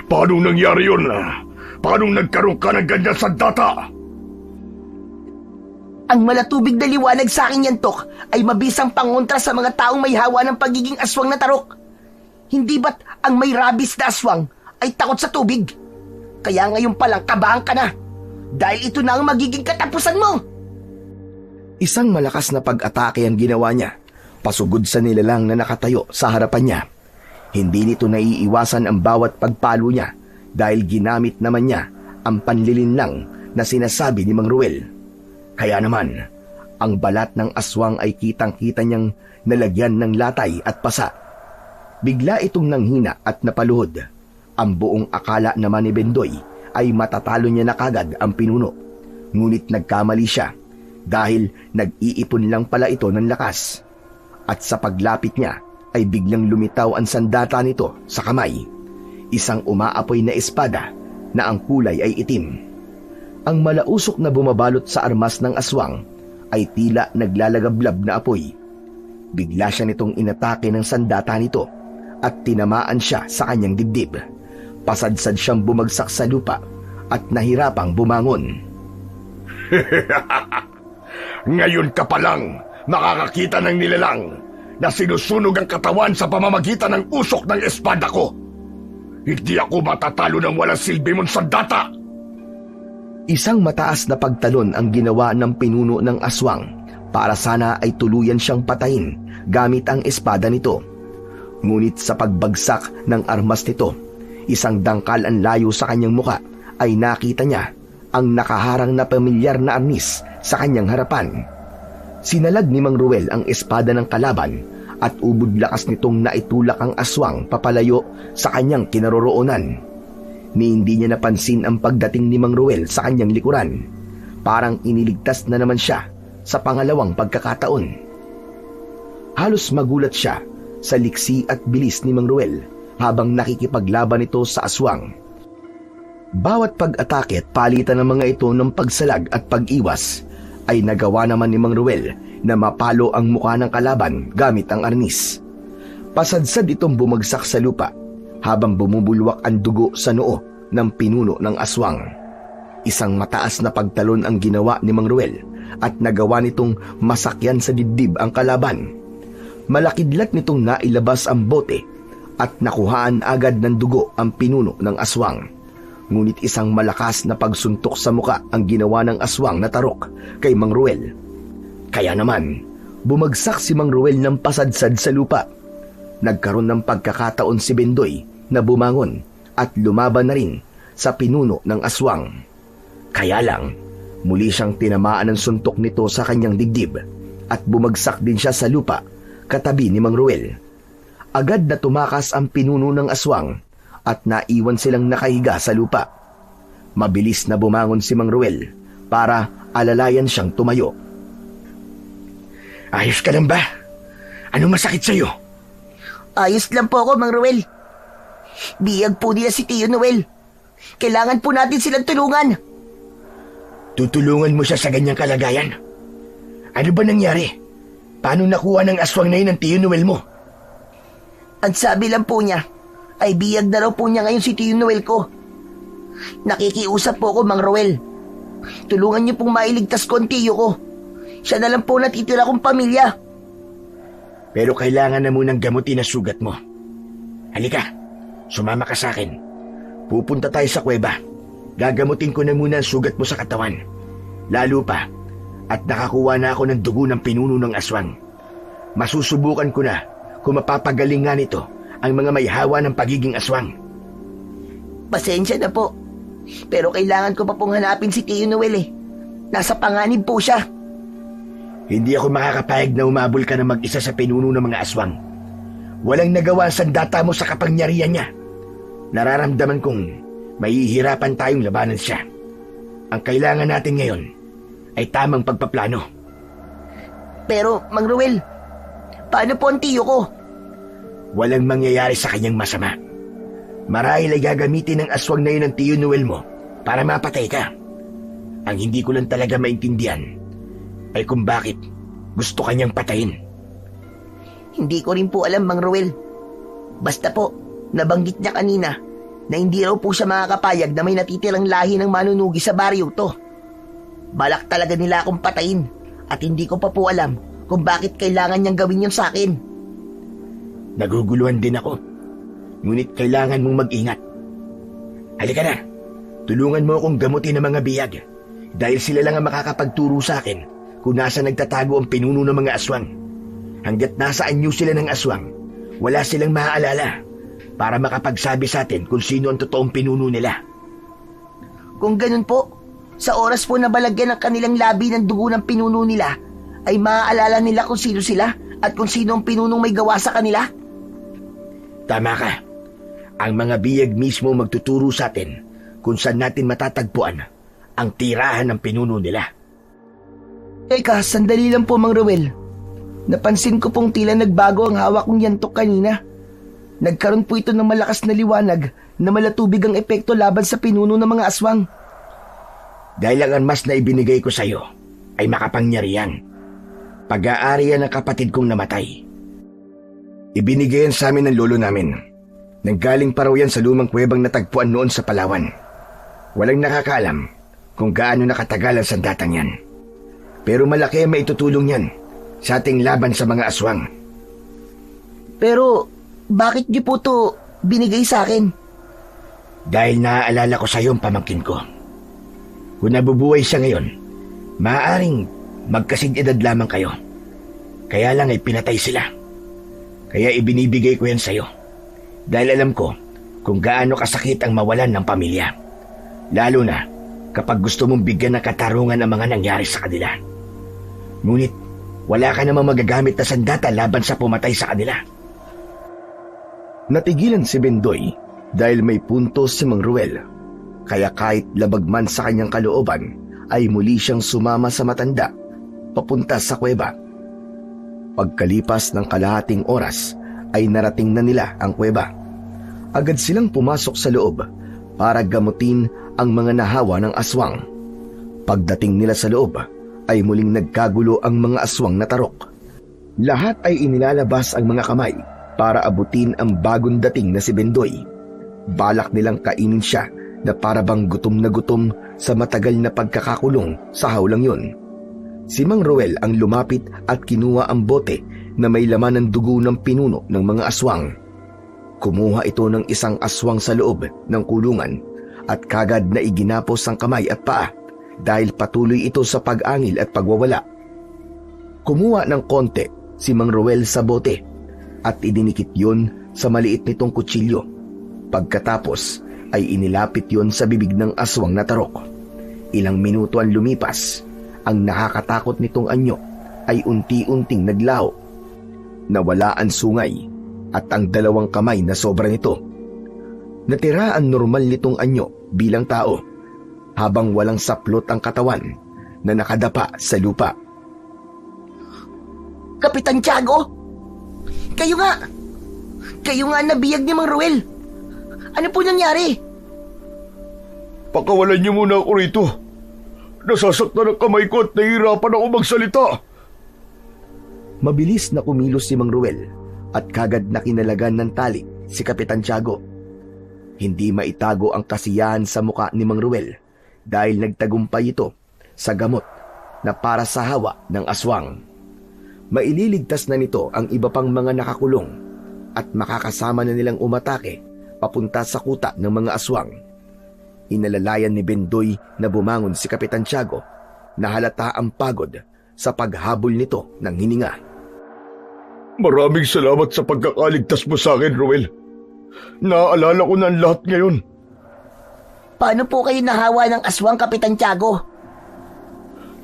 Paano nangyari yun? Paano nagkaroon ka ng ganyan sandata? Ang malatubig na liwanag sa akin yan, Tok, ay mabisang pangontra sa mga taong may hawa ng pagiging aswang na tarok. Hindi ba't ang may rabis na aswang ay takot sa tubig? Kaya ngayon palang kabahan ka na, dahil ito na ang magiging katapusan mo. Isang malakas na pag-atake ang ginawa niya, pasugod sa nilalang na nakatayo sa harapan niya. Hindi nito naiiwasan ang bawat pagpalo niya dahil ginamit naman niya ang panlilinlang na sinasabi ni Mang Ruel. Kaya naman, ang balat ng aswang ay kitang-kita niyang nalagyan ng latay at pasa. Bigla itong nanghina at napaluhod. Ang buong akala naman ni Bendoy ay matatalo niya na kagad ang pinuno. Ngunit nagkamali siya dahil nag-iipon lang pala ito ng lakas. At sa paglapit niya ay biglang lumitaw ang sandata nito sa kamay. Isang umaapoy na espada na ang kulay ay itim. Ang malausok na bumabalot sa armas ng aswang ay tila naglalagablab na apoy. Bigla siya nitong inatake ng sandata nito at tinamaan siya sa kanyang dibdib. Pasadsad siyang bumagsak sa lupa at nahirapang bumangon. Ngayon ka pa lang makakakita ng nilalang na sinusunog ang katawan sa pamamagitan ng usok ng espada ko. Hindi ako matatalo ng walang silbi mong sandata. Isang mataas na pagtalon ang ginawa ng pinuno ng aswang para sana ay tuluyan siyang patayin gamit ang espada nito. Ngunit sa pagbagsak ng armas nito, isang dangkal ang layo sa kanyang muka ay nakita niya ang nakaharang na pamilyar na arnis sa kanyang harapan. Sinalag ni Mang Ruel ang espada ng kalaban at ubod lakas nitong naitulak ang aswang papalayo sa kanyang kinaroroonan. Ni hindi niya napansin ang pagdating ni Mang Ruel sa kanyang likuran. Parang iniligtas na naman siya sa pangalawang pagkakataon. Halos magulat siya sa liksi at bilis ni Mang Ruel habang nakikipaglaban ito sa aswang. Bawat pag-atake at palitan ng mga ito ng pagsalag at pag-iwas ay nagawa naman ni Mang Ruel na mapalo ang mukha ng kalaban gamit ang arnis. Pasadsad itong bumagsak sa lupa habang bumubulwak ang dugo sa noo ng pinuno ng aswang. Isang mataas na pagtalon ang ginawa ni Mang Ruel at nagawa nitong masakyan sa dibdib ang kalaban. Malakidlat nitong nailabas ang bote at nakuhaan agad ng dugo ang pinuno ng aswang. Ngunit isang malakas na pagsuntok sa muka ang ginawa ng aswang na tarok kay Mang Ruel. Kaya naman, bumagsak si Mang Ruel ng pasadsad sa lupa. Nagkaroon ng pagkakataon si Bendoy na bumangon at lumaban na rin sa pinuno ng aswang. Kaya lang, muli siyang tinamaan ng suntok nito sa kanyang dibdib at bumagsak din siya sa lupa katabi ni Mang Ruel. Agad na tumakas ang pinuno ng aswang at naiwan silang nakahiga sa lupa. Mabilis na bumangon si Mang Ruel para alalayan siyang tumayo. Ayos ka lang ba? Anong masakit sa'yo? Ayos lang po ako, Mang Ruel. Biyag po nila si Tio Noel. Kailangan po natin silang tulungan. Tutulungan mo siya sa ganyang kalagayan? Ano ba nangyari? Paano nakuha ng aswang na yun ang Tio Noel mo? Ang sabi lang po niya, ay biyag na raw po niya ngayon si Tio Noel ko. Nakikiusap po ako, Mang Ruel. Tulungan niyo pong mailigtas ko ang tiyo ko. Siya na lang po natitira kong pamilya. Pero kailangan na munang gamutin ang sugat mo. Halika, sumama ka sa akin. Pupunta tayo sa kuweba. Gagamutin ko na muna ang sugat mo sa katawan. Lalo pa, at nakakuha na ako ng dugo ng pinuno ng aswang. Masusubukan ko na kung mapapagaling nga nito ang mga may hawa ng pagiging aswang. Pasensya na po. Pero kailangan ko pa pong hanapin si Tio Noel eh. Nasa panganib po siya. Hindi ako makakapayag na umabol ka na mag-isa sa pinuno ng mga aswang. Walang nagawa ang sandata mo sa kapangyarihan niya. Nararamdaman kong mahihirapan tayong labanan siya. Ang kailangan natin ngayon ay tamang pagpaplano. Pero, Mang Ruel, paano po ang tiyo ko? Walang mangyayari sa kanyang masama. Marahil ay gagamitin ng aswang na yun ng Tio Noel mo para mapatay ka. Ang hindi ko lang talaga maintindihan ay kung bakit gusto kanyang patayin. Hindi ko rin po alam, Mang Ruel. Basta po, nabanggit niya kanina na hindi raw po siya makakapayag na may natitirang lahi ng manunugi sa baryo to. Balak talaga nila akong patayin at hindi ko pa po alam kung bakit kailangan niyang gawin yun sa akin. Naguguluhan din ako. Ngunit kailangan mong mag-ingat. Halika na. Tulungan mo akong gamutin ng mga biyag dahil sila lang ang makakapagturo sa akin kung nasa nagtatago ang pinuno ng mga aswang. Hanggat nasa anyo sila ng aswang, wala silang maaalala para makapagsabi sa atin kung sino ang totoong pinuno nila. Kung ganun po, sa oras po na balagyan ng kanilang labi ng dugo ng pinuno nila, ay maaalala nila kung sino sila at kung sino ang pinunong may gawa sa kanila? Tama ka. Ang mga biyag mismo magtuturo sa atin kung saan natin matatagpuan ang tirahan ng pinuno nila. Teka, sandali lang po, Mang Ruel. Napansin ko pong tila nagbago ang hawak kong yantok kanina. Nagkaroon po ito ng malakas na liwanag na malatubig ang epekto laban sa pinuno ng mga aswang. Dahil ang armas na ibinigay ko sa iyo ay makapangyarihan. Pag-aari yan ng kapatid kong namatay. Ibinigay yan sa amin ng lolo namin. Nanggaling pa raw yan sa lumang kuwebang natagpuan noon sa Palawan. Walang nakakaalam kung gaano nakatagal ang sandatang yan. Pero malaki ang maitutulong yan sa ating laban sa mga aswang. Pero bakit niyo po to binigay sa akin? Dahil naaalala ko sa iyo ang pamangkin ko. Kung nabubuhay siya ngayon, maaaring magkasing-edad lamang kayo. Kaya lang ay pinatay sila. Kaya ibinibigay ko yan sa iyo. Dahil alam ko kung gaano kasakit ang mawalan ng pamilya. Lalo na kapag gusto mong bigyan ng katarungan ang mga nangyari sa kanila. Ngunit wala ka namang magagamit na sandata laban sa pumatay sa kanila. Natigilan si Bendoy dahil may punto si Mang Ruel. Kaya kahit labag man sa kanyang kalooban, ay muli siyang sumama sa matanda papunta sa kuweba. Pagkalipas ng kalahating oras, ay narating na nila ang kuweba. Agad silang pumasok sa loob para gamutin ang mga nahawa ng aswang. Pagdating nila sa loob, ay muling nagkagulo ang mga aswang na tarok. Lahat ay inilalabas ang mga kamay para abutin ang bagong dating na si Bendoy. Balak nilang kainin siya na parabang gutom na gutom sa matagal na pagkakakulong sa hawlang yun. Si Mang Ruel ang lumapit at kinuha ang bote na may laman ng dugo ng pinuno ng mga aswang. Kumuha ito ng isang aswang sa loob ng kulungan at kagad na iginapos ang kamay at paa dahil patuloy ito sa pag-angil at pagwawala. Kumuha ng konti si Mang Ruel sa bote at idinikit yon sa maliit nitong kutsilyo. Pagkatapos ay inilapit yon sa bibig ng aswang na tarok. Ilang minuto ang lumipas, ang nakakatakot nitong anyo ay unti-unting naglaho. Nawala ang sungay at ang dalawang kamay na sobra nito. Natira ang normal nitong anyo bilang tao, habang walang saplot ang katawan na nakadapa sa lupa. Kapitan Tiago? Kayo nga ang nabiyag ni Mang Ruel. Ano po nangyari? Pakawalan niyo muna ako rito. Nasasaktan ang kamay ko at nahihirapan ako magsalita. Mabilis na kumilos si Mang Ruel at kagad na kinalagan ng tali si Kapitan Tiago. Hindi maitago ang kasiyahan sa muka ni Mang Ruel dahil nagtagumpay ito sa gamot na para sa hawa ng aswang. Maililigtas na nito ang iba pang mga nakakulong at makakasama na nilang umatake papunta sa kuta ng mga aswang. Inalalayan ni Bendoy na bumangon si Kapitan Tiago na halata ang pagod sa paghabol nito ng hininga. Maraming salamat sa pagkakaligtas mo sa akin, Ruel. Naaalala ko na ang lahat ngayon. Paano po kayo nahawa ng aswang, Kapitan Tiago?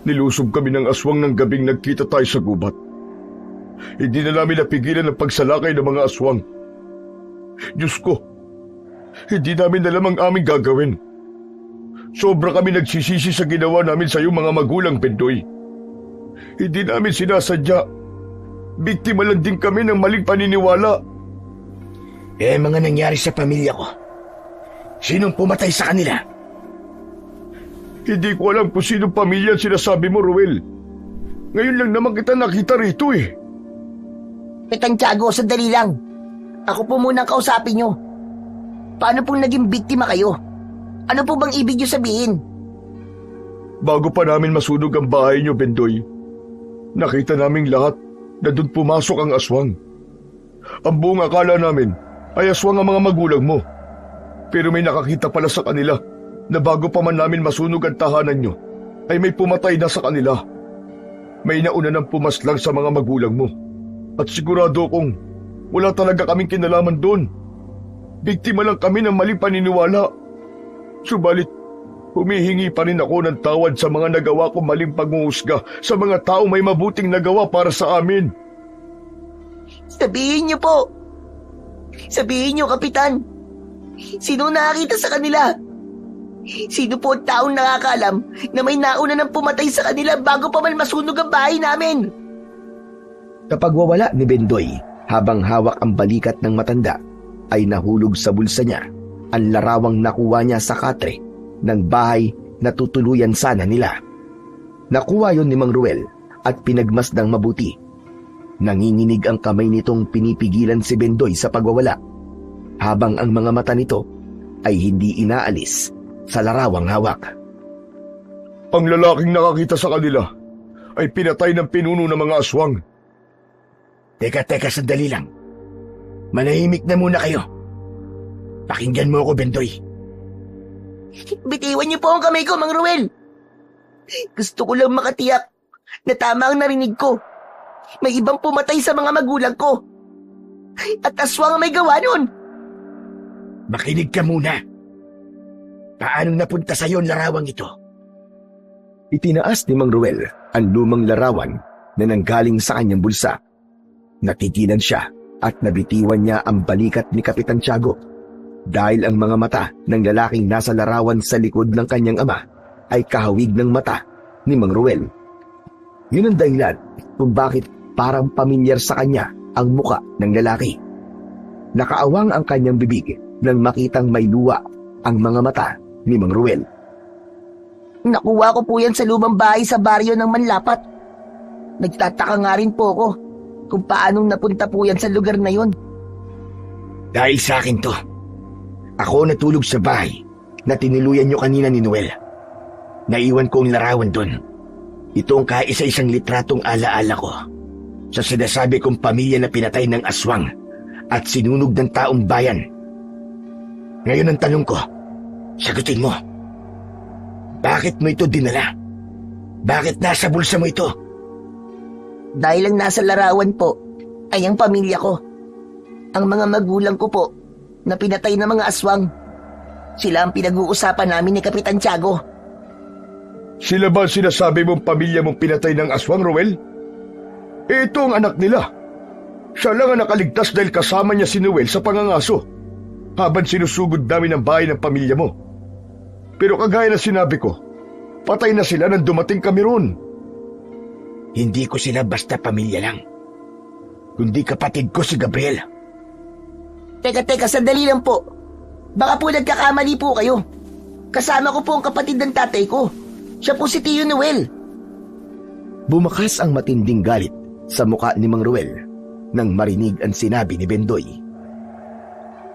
Nilusob kami ng aswang ng gabing nagkita tayo sa gubat. Hindi na namin napigilan ang pagsalakay ng mga aswang. Diyos ko, hindi namin alam ang aming gagawin. Sobra kami nagsisisi sa ginawa namin sa iyong mga magulang, Bendoy. Hindi namin sinasadya. Biktima lang din kami ng maling paniniwala. Mga nangyari sa pamilya ko. Sinong pumatay sa kanila? Hindi ko alam kung sinong pamilya ang sinasabi mo, Ruel. Ngayon lang naman kita nakita rito eh. Kapitan Tiago, sandali lang. Ako po muna ang kausapin nyo. Paano pong naging biktima kayo? Ano po bang ibig nyo sabihin? Bago pa namin masunog ang bahay niyo, Bendoy, nakita naming lahat na doon pumasok ang aswang. Ang buong akala namin ay aswang ang mga magulang mo. Pero may nakakita pala sa kanila na bago pa man namin masunog ang tahanan niyo, ay may pumatay na sa kanila. May nauna ng pumaslang sa mga magulang mo. At sigurado kong wala talaga kaming kinalaman doon. Biktima lang kami ng maling paniniwala. Subalit, humihingi pa rin ako ng tawad sa mga nagawa kong maling pangungusga sa mga tao may mabuting nagawa para sa amin. Sabihin niyo po. Sabihin niyo, Kapitan. Sino nakakita sa kanila? Sino po ang taong nakakaalam na may nauna ng pumatay sa kanila bago pa man masunog ang bahay namin? Kapag wawala ni Bendoy habang hawak ang balikat ng matanda, ay nahulog sa bulsa niya ang larawang nakuha niya sa katre ng bahay na tutuluyan sana nila. Nakuha yon ni Mang Ruel at pinagmasdang mabuti. Nanginginig ang kamay nitong pinipigilan si Bendoy sa pagwawala, habang ang mga mata nito ay hindi inaalis sa larawang hawak. Ang lalaking nakakita sa kanila ay pinatay ng pinuno ng mga aswang. Teka, sandali lang. Manahimik na muna kayo. Pakinggan mo ako, Bendoy. Bitiwan niyo po ang kamay ko, Mang Ruel. Gusto ko lang makatiyak na tama ang narinig ko. May ibang pumatay sa mga magulang ko. At aswang ang may gawa nun. Makinig ka muna. Paano napunta sa'yo ang larawang ito? Itinaas ni Mang Ruel ang lumang larawan na nanggaling sa kanyang bulsa. Natigilan siya at nabitiwan niya ang balikat ni Kapitan Tiago dahil ang mga mata ng lalaking nasa larawan sa likod ng kanyang ama ay kahawig ng mata ni Mang Ruel. Yun ang dahilan kung bakit parang pamilyar sa kanya ang muka ng lalaki. Nakaawang ang kanyang bibig nang makitang may luwa ang mga mata ni Mang Ruel. Nakuha ko po yan sa lumang bahay sa baryo ng Manlapat. Nagtataka nga rin po ako kung paanong napunta po yan sa lugar na yon. Dahil sa akin to. Ako natulog sa bahay na tiniluyan nyo kanina ni Noel. Naiwan ko ang larawan doon. Ito ang kaisa-isang litratong alaala ko sa sinasabi kong pamilya na pinatay ng aswang at sinunog ng taong bayan. Ngayon ang tanong ko, sagutin mo. Bakit mo ito dinala? Bakit nasa bulsa mo ito? Dahil ang nasa larawan po ay ang pamilya ko. Ang mga magulang ko po na pinatay ng mga aswang. Sila ang pinag-uusapan namin ni Kapitan Tiago. Sila ba sinasabi mong pamilya mong pinatay ng aswang, Ruel? Ito ang anak nila. Siya lang ang nakaligtas dahil kasama niya si Noel sa pangangaso habang sinusugod namin ang bahay ng pamilya mo. Pero kagaya na sinabi ko, patay na sila nang dumating kami roon. Hindi ko sila basta pamilya lang. kundi kapatid ko si Gabriel. Teka, sandali lang po. Baka po nagkakamali po kayo. Kasama ko po ang kapatid ng tatay ko. Siya po si Tio Noel. Bumakas ang matinding galit sa muka ni Mang Ruel nang marinig ang sinabi ni Bendoy.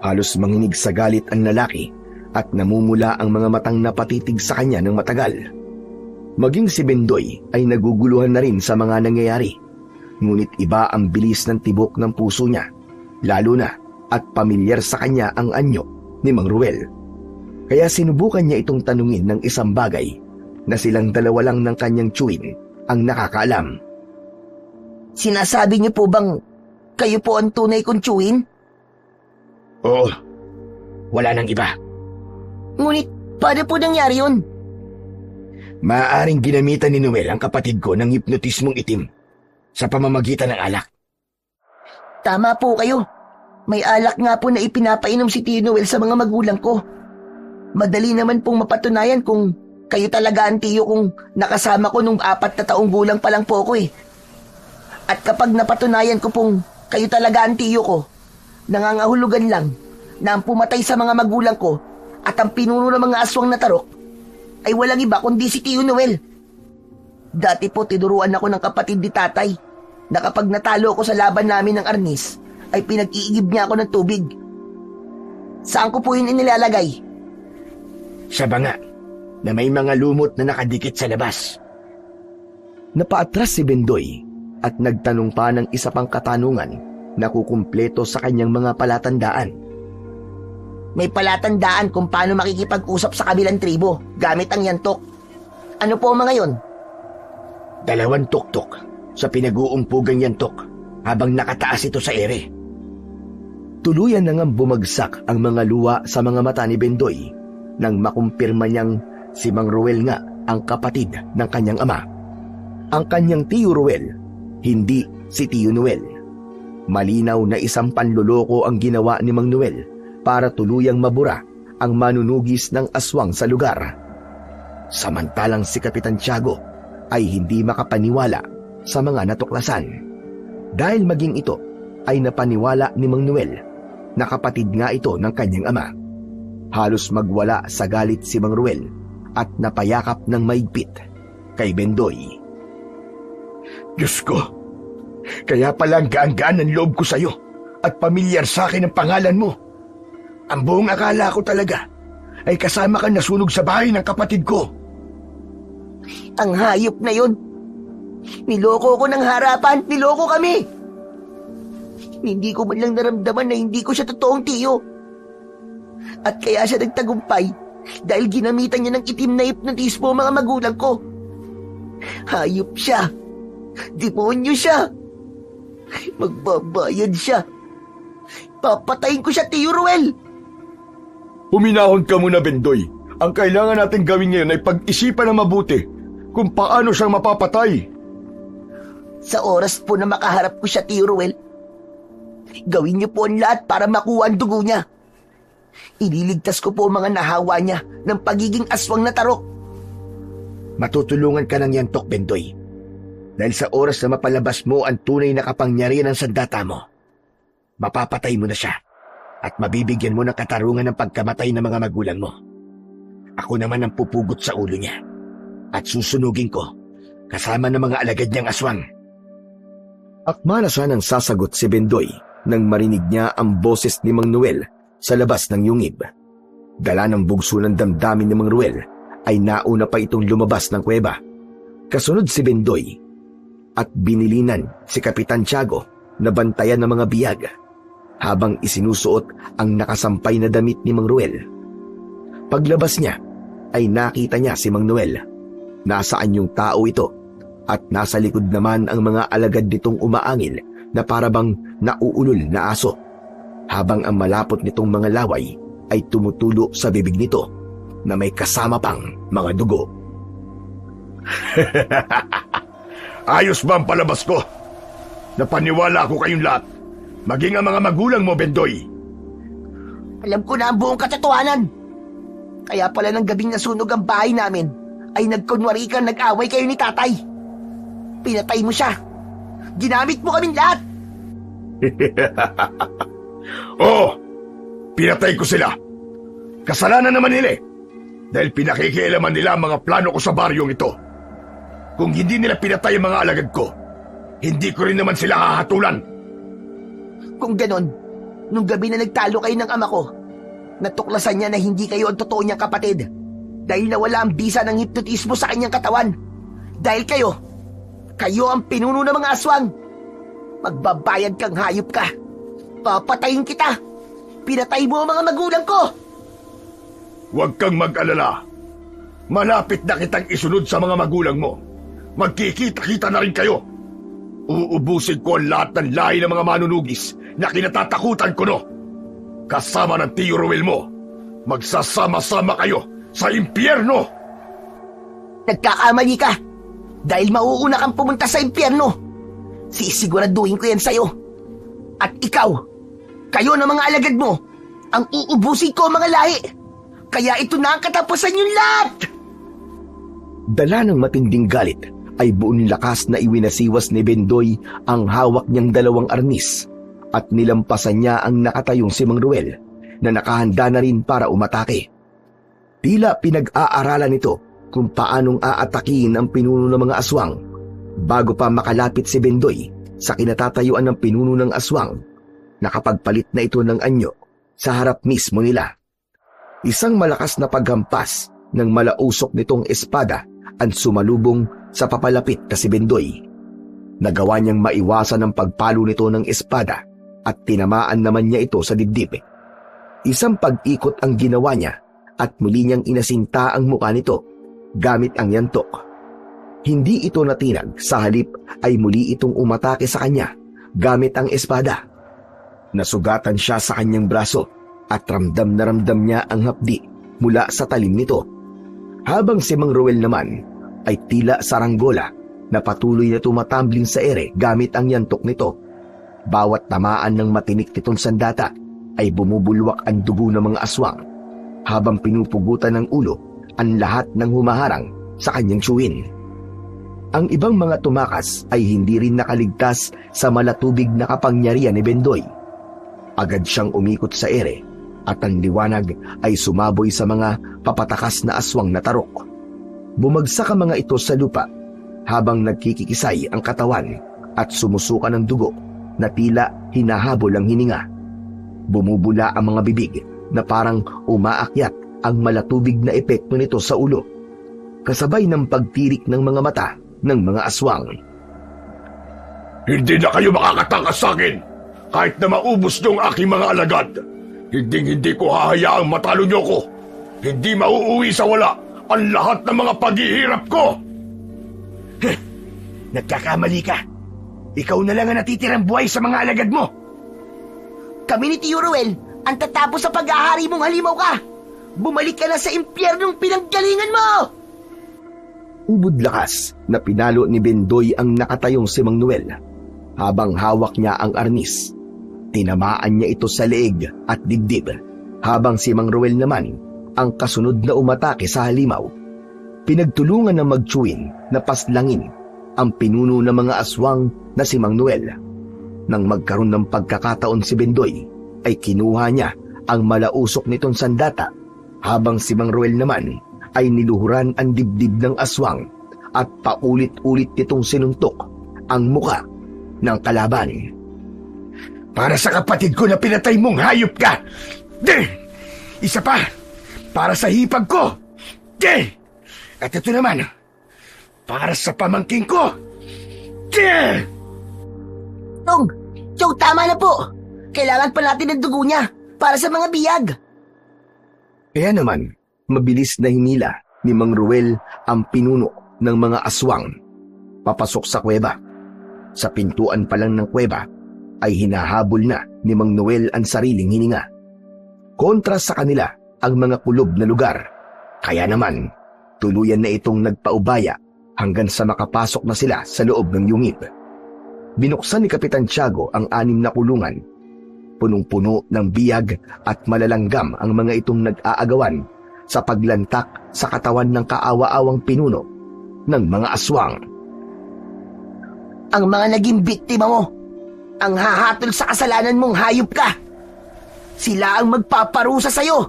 Halos manginig sa galit ang lalaki at namumula ang mga matang napatitig sa kanya ng matagal. Maging si Bendoy ay naguguluhan na rin sa mga nangyayari. Ngunit iba ang bilis ng tibok ng puso niya, lalo na at pamilyar sa kanya ang anyo ni Mang Ruel. Kaya sinubukan niya itong tanungin ng isang bagay na silang dalawa lang ng kanyang tiyuhin ang nakakaalam. Sinasabi niyo po bang kayo po ang tunay kong tiyuhin? Oo, wala nang iba. Ngunit paano po nangyari yun? Maaaring ginamitan ni Noel ang kapatid ko ng hipnotismong itim sa pamamagitan ng alak. Tama po kayo. May alak nga po na ipinapainom si Tio Noel sa mga magulang ko. Madali naman pong mapatunayan kung kayo talaga ang tiyo kung nakasama ko nung 4 na taong gulang pa lang po ko eh. At kapag napatunayan ko pong kayo talaga ang tiyo ko, nangangahulugan lang na ang pumatay sa mga magulang ko at ang pinuno ng mga aswang na tarok ay walang iba kundi si Tio Noel. Dati po tinuruan ako ng kapatid ni tatay na kapag natalo ako sa laban namin ng arnis, ay pinag-iigib niya ako ng tubig. Saan ko po yun inilalagay? Sa banga na may mga lumot na nakadikit sa labas. Napaatras si Bendoy at nagtanong pa ng isa pang katanungan na kukumpleto sa kanyang mga palatandaan. May palatandaan kung paano makikipag-usap sa kabilang tribo gamit ang yantok. Ano po ang mga yon? 2 tuktok sa pinag-uumpugang yantok habang nakataas ito sa ere. Tuluyan na ngang bumagsak ang mga luha sa mga mata ni Bendoy nang makumpirma niyang si Mang Ruel nga ang kapatid ng kanyang ama. Ang kanyang Tio Ruel, hindi si Tio Noel. Malinaw na isang panluloko ang ginawa ni Mang Noel para tuluyang mabura ang manunugis ng aswang sa lugar. Samantalang si Kapitan Tiago ay hindi makapaniwala sa mga natuklasan. Dahil maging ito ay napaniwala ni Mang Noel na kapatid nga ito ng kanyang ama. Halos magwala sa galit si Mang Ruel at napayakap ng maigpit kay Bendoy. Diyos ko, kaya pala ang gaan-gaan ng loob ko sa'yo at pamilyar sa akin ang pangalan mo. Ang buong akala ko talaga ay kasama ka nasunog sa bahay ng kapatid ko. Ang hayop na yun. Niloko ko ng harapan, niloko kami. Hindi ko man lang naramdaman na hindi ko siya totoong tiyo. At kaya siya nagtagumpay dahil ginamitan niya ng itim na hipnotismo mga magulang ko. Hayop siya. Demonyo siya. Magbabayad siya. Papatayin ko siya, Tio Ruel. Huminahon ka muna, Bendoy. Ang kailangan natin gawin ngayon ay pag-isipan na mabuti kung paano siyang mapapatay. Sa oras po na makaharap ko siya, Tio Ruel, gawin niyo po ang lahat para makuha ang dugo niya. Ililigtas ko po ang mga nahawa niya ng pagiging aswang na tarok. Matutulungan ka ng yantok, Bendoy. Dahil sa oras na mapalabas mo ang tunay na kapangyarihan ng sandata mo, mapapatay mo na siya at mabibigyan mo ng katarungan ng pagkamatay ng mga magulang mo. Ako naman ang pupugot sa ulo niya at susunugin ko kasama ng mga alagad niyang aswang. Akmana siya nang sasagot si Bendoy nang marinig niya ang boses ni Mang Noel sa labas ng yungib. Dala ng bugso ng damdamin ni Mang Ruel ay nauna pa itong lumabas ng kuweba. Kasunod si Bendoy at binilinan si Kapitan Tiago na bantayan ng mga biyag habang isinusuot ang nakasampay na damit ni Mang Ruel. Paglabas niya ay nakita niya si Mang Noel. Nasaan yung tao ito at nasa likod naman ang mga alagad nitong umaangil na parabang nauulol na aso, habang ang malapot nitong mga laway ay tumutulo sa bibig nito na may kasama pang mga dugo. Ayos ba ang palabas ko? Napaniwala ako kayong lahat, maging ang mga magulang mo, Bendoy. Alam ko na ang buong katotohanan. Kaya pala ng gabing nasunog ang bahay namin ay nagkunwari ka nag-away kayo ni tatay. Pinatay mo siya. Ginamit mo kaming lahat. Oo, pinatay ko sila. Kasalanan naman nila dahil pinakikialaman nila ang mga plano ko sa baryong ito. Kung hindi nila pinatay ang mga alagad ko, hindi ko rin naman sila hahatulan. Kung ganon, nung gabi na nagtalo kayo ng ama ko, natuklasan niya na hindi kayo ang totoo niyang kapatid dahil nawala ang bisa ng hipnotismo sa kanyang katawan. Dahil kayo ang pinuno ng mga aswang. Magbabayad kang hayop ka. Papatayin kita. Pinatay mo ang mga magulang ko. Huwag kang mag-alala. Malapit na kitang isunod sa mga magulang mo. Magkikita-kita na rin kayo. Uubusin ko ang lahat ng lahi ng mga manunugis na kinatatakutan ko, no? Kasama ng Tio Ruel mo. Magsasama-sama kayo sa impyerno. Nagkakamali ka. Dahil mauuna kang pumunta sa impyerno. Sisiguraduhin ko yan sa'yo. At ikaw, kayo na mga alagad mo, ang uubusin ko mga lahi. Kaya ito na ang katapusan yung lahat. Dala ng matinding galit ay buong lakas na iwinasiwas ni Bendoy ang hawak niyang dalawang arnis at nilampasan niya ang nakatayong si Mang Ruel na nakahanda na rin para umatake. Tila pinag-aaralan nito kung paanong aatakihin ang pinuno ng mga aswang. Bago pa makalapit si Bendoy sa kinatatayuan ng pinuno ng aswang, nakapagpalit na ito ng anyo sa harap mismo nila. Isang malakas na paghampas ng malausok nitong espada ang sumalubong sa papalapit na si Bendoy. Nagawa niyang maiwasan ang pagpalo nito ng espada at tinamaan naman niya ito sa dibdib. Isang pag-ikot ang ginawa niya at muli niyang inasinta ang mukha nito gamit ang yantok. Hindi ito natinag, sa halip ay muli itong umatake sa kanya gamit ang espada. Nasugatan siya sa kanyang braso at ramdam na ramdam niya ang hapdi mula sa talim nito. Habang si Mang Ruel naman ay tila saranggola na patuloy na tumatambling sa ere gamit ang yantok nito. Bawat tamaan ng matinik nitong sandata ay bumubulwak ang dugo ng mga aswang habang pinupugutan ng ulo ang lahat ng humaharang sa kanyang tsuwin. Ang ibang mga tumakas ay hindi rin nakaligtas sa malatubig na kapangyarihan ni Bendoy. Agad siyang umikot sa ere at ang liwanag ay sumaboy sa mga papatakas na aswang na tarok. Bumagsak ang mga ito sa lupa habang nagkikikisay ang katawan at sumusuka ng dugo na tila hinahabol ang hininga. Bumubula ang mga bibig na parang umaakyat ang malatubig na epekto nito sa ulo, kasabay ng pagtirik ng mga mata ng mga aswang. Hindi na kayo makakatakas sa akin kahit na maubos niyo ang aking mga alagad. Hindi ko hahayaang matalo niyo ko. Hindi mauuwi sa wala ang lahat ng mga paghihirap ko. Nagkakamali ka. Ikaw na lang ang natitirang buhay sa mga alagad mo. Kami ni Tio Ruel ang tatapos sa pag-ahari mong halimaw ka. Bumalik ka na sa impyernong pinanggalingan mo! Ubod lakas na pinalo ni Bendoy ang nakatayong si Mang Noel. Habang hawak niya ang arnis, tinamaan niya ito sa leeg at dibdib, habang si Mang Ruel naman ang kasunod na umatake sa halimaw. Pinagtulungan ng magtsuwin na paslangin ang pinuno ng mga aswang na si Mang Noel. Nang magkaroon ng pagkakataon si Bendoy, ay kinuha niya ang malausok nitong sandata, habang si Mang Ruel naman ay niluhuran ang dibdib ng aswang at paulit-ulit nitong sinuntok ang muka ng kalaban. Para sa kapatid ko na pinatay mong hayop ka! Isa pa! Para sa hipag ko! At ito naman, para sa pamangking ko! Chong, tama na po! Kailangan pa natin ng dugo niya para sa mga biyag. Kaya naman, mabilis na hinila ni Mang Ruel ang pinuno ng mga aswang papasok sa kuweba. Sa pintuan pa lang ng kuweba ay hinahabol na ni Mang Noel ang sariling hininga. Kontra sa kanila ang mga kulob na lugar, kaya naman tuluyan na itong nagpaubaya hanggang sa makapasok na sila sa loob ng yungib. Binuksan ni Kapitan Tiago ang 6 na kulungan. Punong-puno ng biyag at malalanggam ang mga itong nag-aagawan sa paglantak sa katawan ng kaawa-awang pinuno ng mga aswang. Ang mga naging biktima mo, ang hahatol sa kasalanan mong hayop ka. Sila ang magpaparusa sa'yo.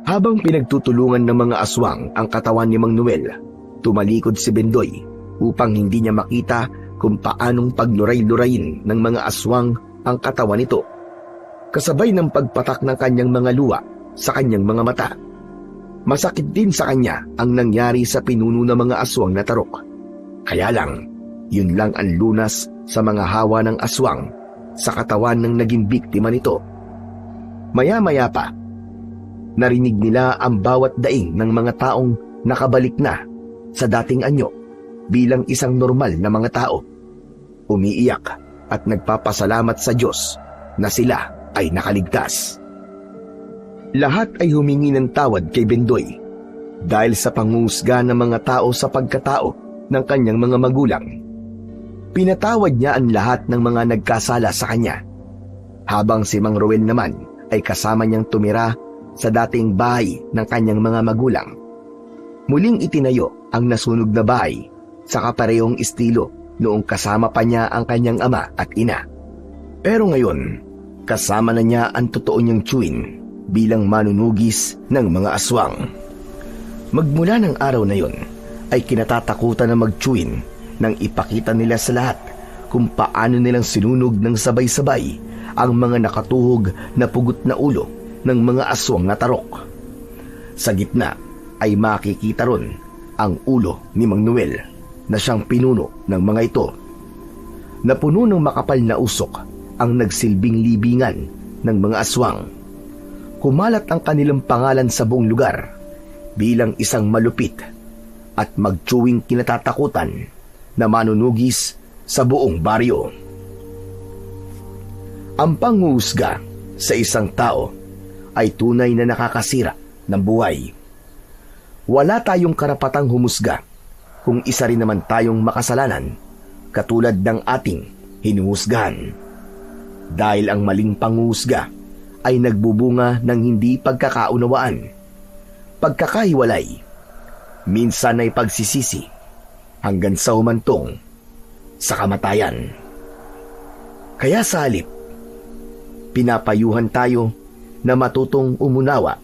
Habang pinagtutulungan ng mga aswang ang katawan ni Mang Noel, tumalikod si Bendoy upang hindi niya makita kung paanong pagluray-lurayin ng mga aswang ang katawan nito. Kasabay ng pagpatak ng kanyang mga luha sa kanyang mga mata. Masakit din sa kanya ang nangyari sa pinuno ng mga aswang na tarok. Kaya lang, yun lang ang lunas sa mga hawa ng aswang sa katawan ng naging biktima nito. Maya-maya pa, narinig nila ang bawat daing ng mga taong nakabalik na sa dating anyo bilang isang normal na mga tao. Umiiyak at nagpapasalamat sa Diyos na sila ay nakaligtas. Lahat ay humingi ng tawad kay Bendoy dahil sa pangungusga ng mga tao sa pagkatao ng kanyang mga magulang. Pinatawad niya ang lahat ng mga nagkasala sa kanya, habang si Mang Roel naman ay kasama niyang tumira sa dating bahay ng kanyang mga magulang. Muling itinayo ang nasunog na bahay sa kaparehong estilo noong kasama pa niya ang kanyang ama at ina. Pero ngayon, kasama na niya ang totoo niyang tiyuhin bilang manunugis ng mga aswang. Magmula ng araw na yon, ay kinatatakutan na magtiyuhin nang ipakita nila sa lahat kung paano nilang sinunog ng sabay-sabay ang mga nakatuhog na pugot na ulo ng mga aswang na tarok. Sa gitna ay makikita ron ang ulo ni Mang Noel na siyang pinuno ng mga ito. Napuno ng makapal na usok ang nagsilbing libingan ng mga aswang. Kumalat ang kanilang pangalan sa buong lugar bilang isang malupit at magtiyuwing kinatatakutan na manunugis sa buong baryo. Ang panghuhusga sa isang tao ay tunay na nakakasira ng buhay. Wala tayong karapatang humusga kung isa rin naman tayong makasalanan katulad ng ating hinuhusgahan. Dahil ang maling panghuhusga ay nagbubunga ng hindi pagkakaunawaan, pagkakahiwalay, minsan ay pagsisisi, hanggang sa humantong sa kamatayan. Kaya sa halip, pinapayuhan tayo na matutong umunawa,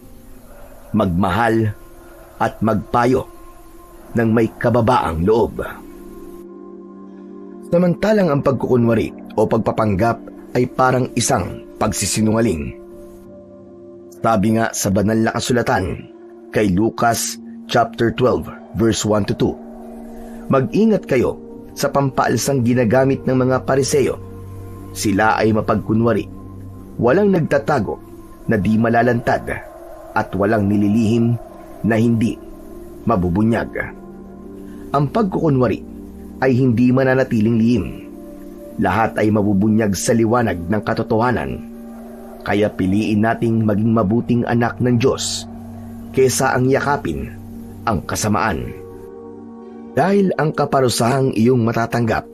magmahal at magpayo ng may kababaang loob. Samantalang ang pagkukunwari o pagpapanggap ay parang isang pagsisinungaling. Sabi nga sa banal na kasulatan kay Lucas chapter 12 verse 1 to 2, mag-ingat kayo sa pampaalsang ginagamit ng mga Pariseo. Sila ay mapagkunwari, walang nagtatago na di malalantad at walang nililihim na hindi mabubunyag. Ang pagkukunwari ay hindi mananatiling lihim. Lahat ay mabubunyag sa liwanag ng katotohanan. Kaya piliin nating maging mabuting anak ng Diyos kesa ang yakapin ang kasamaan. Dahil ang kaparusahang iyong matatanggap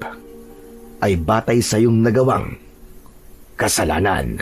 ay batay sa iyong nagawang kasalanan.